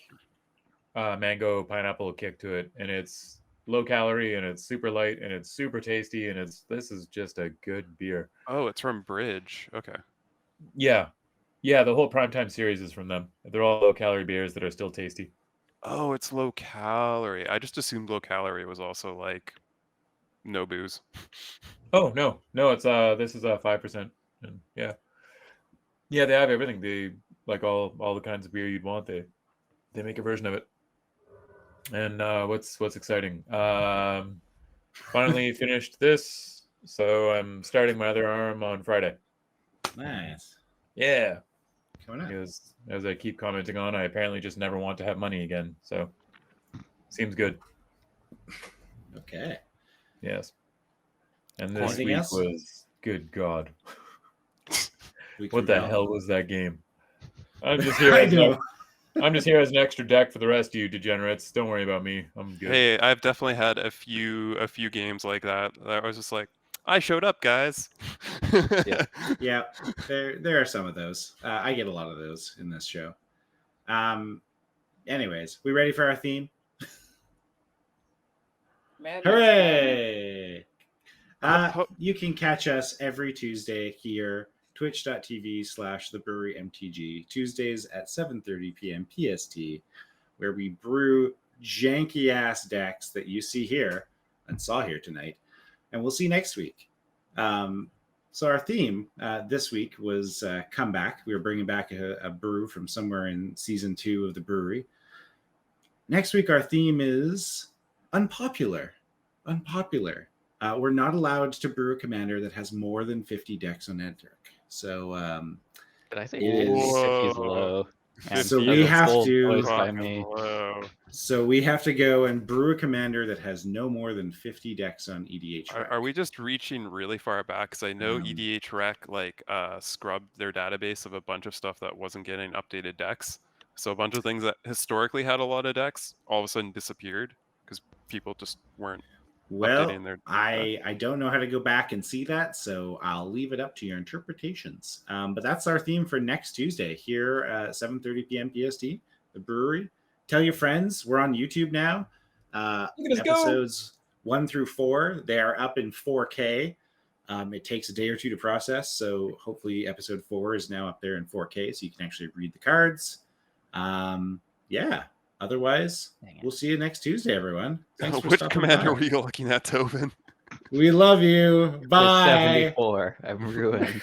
mango pineapple kick to it, and it's low calorie and it's super light and it's super tasty and this is just a good beer. Oh, it's from Bridge. Okay. Yeah, the whole primetime series is from them. They're all low calorie beers that are still tasty. Oh, it's low calorie. I just assumed low calorie was also like no booze. Oh no, it's this is 5%. And yeah, they have everything. They like all the kinds of beer you'd want. They make a version of it. And what's exciting? Finally finished this, so I'm starting my other arm on Friday. Nice. Yeah, Coming up. because as I keep commenting on, I apparently just never want to have money again. So seems good. Okay. Yes. And this Anything week else? was good God. Week What the three, hell was that game? I'm just here. I as know. I'm just here as an extra deck for the rest of you degenerates. Don't worry about me. I'm good. Hey, I've definitely had a few games like that. I was just like, I showed up, guys. Yeah, there are some of those. I get a lot of those in this show. Anyways, we ready for our theme? Hooray! You can catch us every Tuesday here, twitch.tv/the Brewery MTG, Tuesdays at 7:30 p.m. PST, where we brew janky ass decks that you see here and saw here tonight. And we'll see you next week. So our theme this week was comeback. We were bringing back a brew from somewhere in season 2 of the brewery. Next week, our theme is unpopular. We're not allowed to brew a commander that has more than 50 decks on Enter. So did I say It is- 50 is low? And So that's we a have bold to- choice by Fucking me. low. So we have to go and brew a commander that has no more than 50 decks on EDH. Are we just reaching really far back? Because I know Um, EDH Rec scrubbed their database of a bunch of stuff that wasn't getting updated decks. So a bunch of things that historically had a lot of decks all of a sudden disappeared because people just weren't. Well, updating their- I don't know how to go back and see that, so I'll leave it up to your interpretations. But that's our theme for next Tuesday here at 7:30 p.m. PST, the brewery. Tell your friends. We're on YouTube now. Look at us go. Episodes 1 through 4, they are up in 4K. It takes a day or two to process, so hopefully episode 4 is now up there in 4K, so you can actually read the cards. Yeah. Otherwise, Dang it. we'll see you next Tuesday, everyone. Thanks for Which stopping commander by. were you looking at, Tobin? We love you. The Bye. 74. I'm ruined.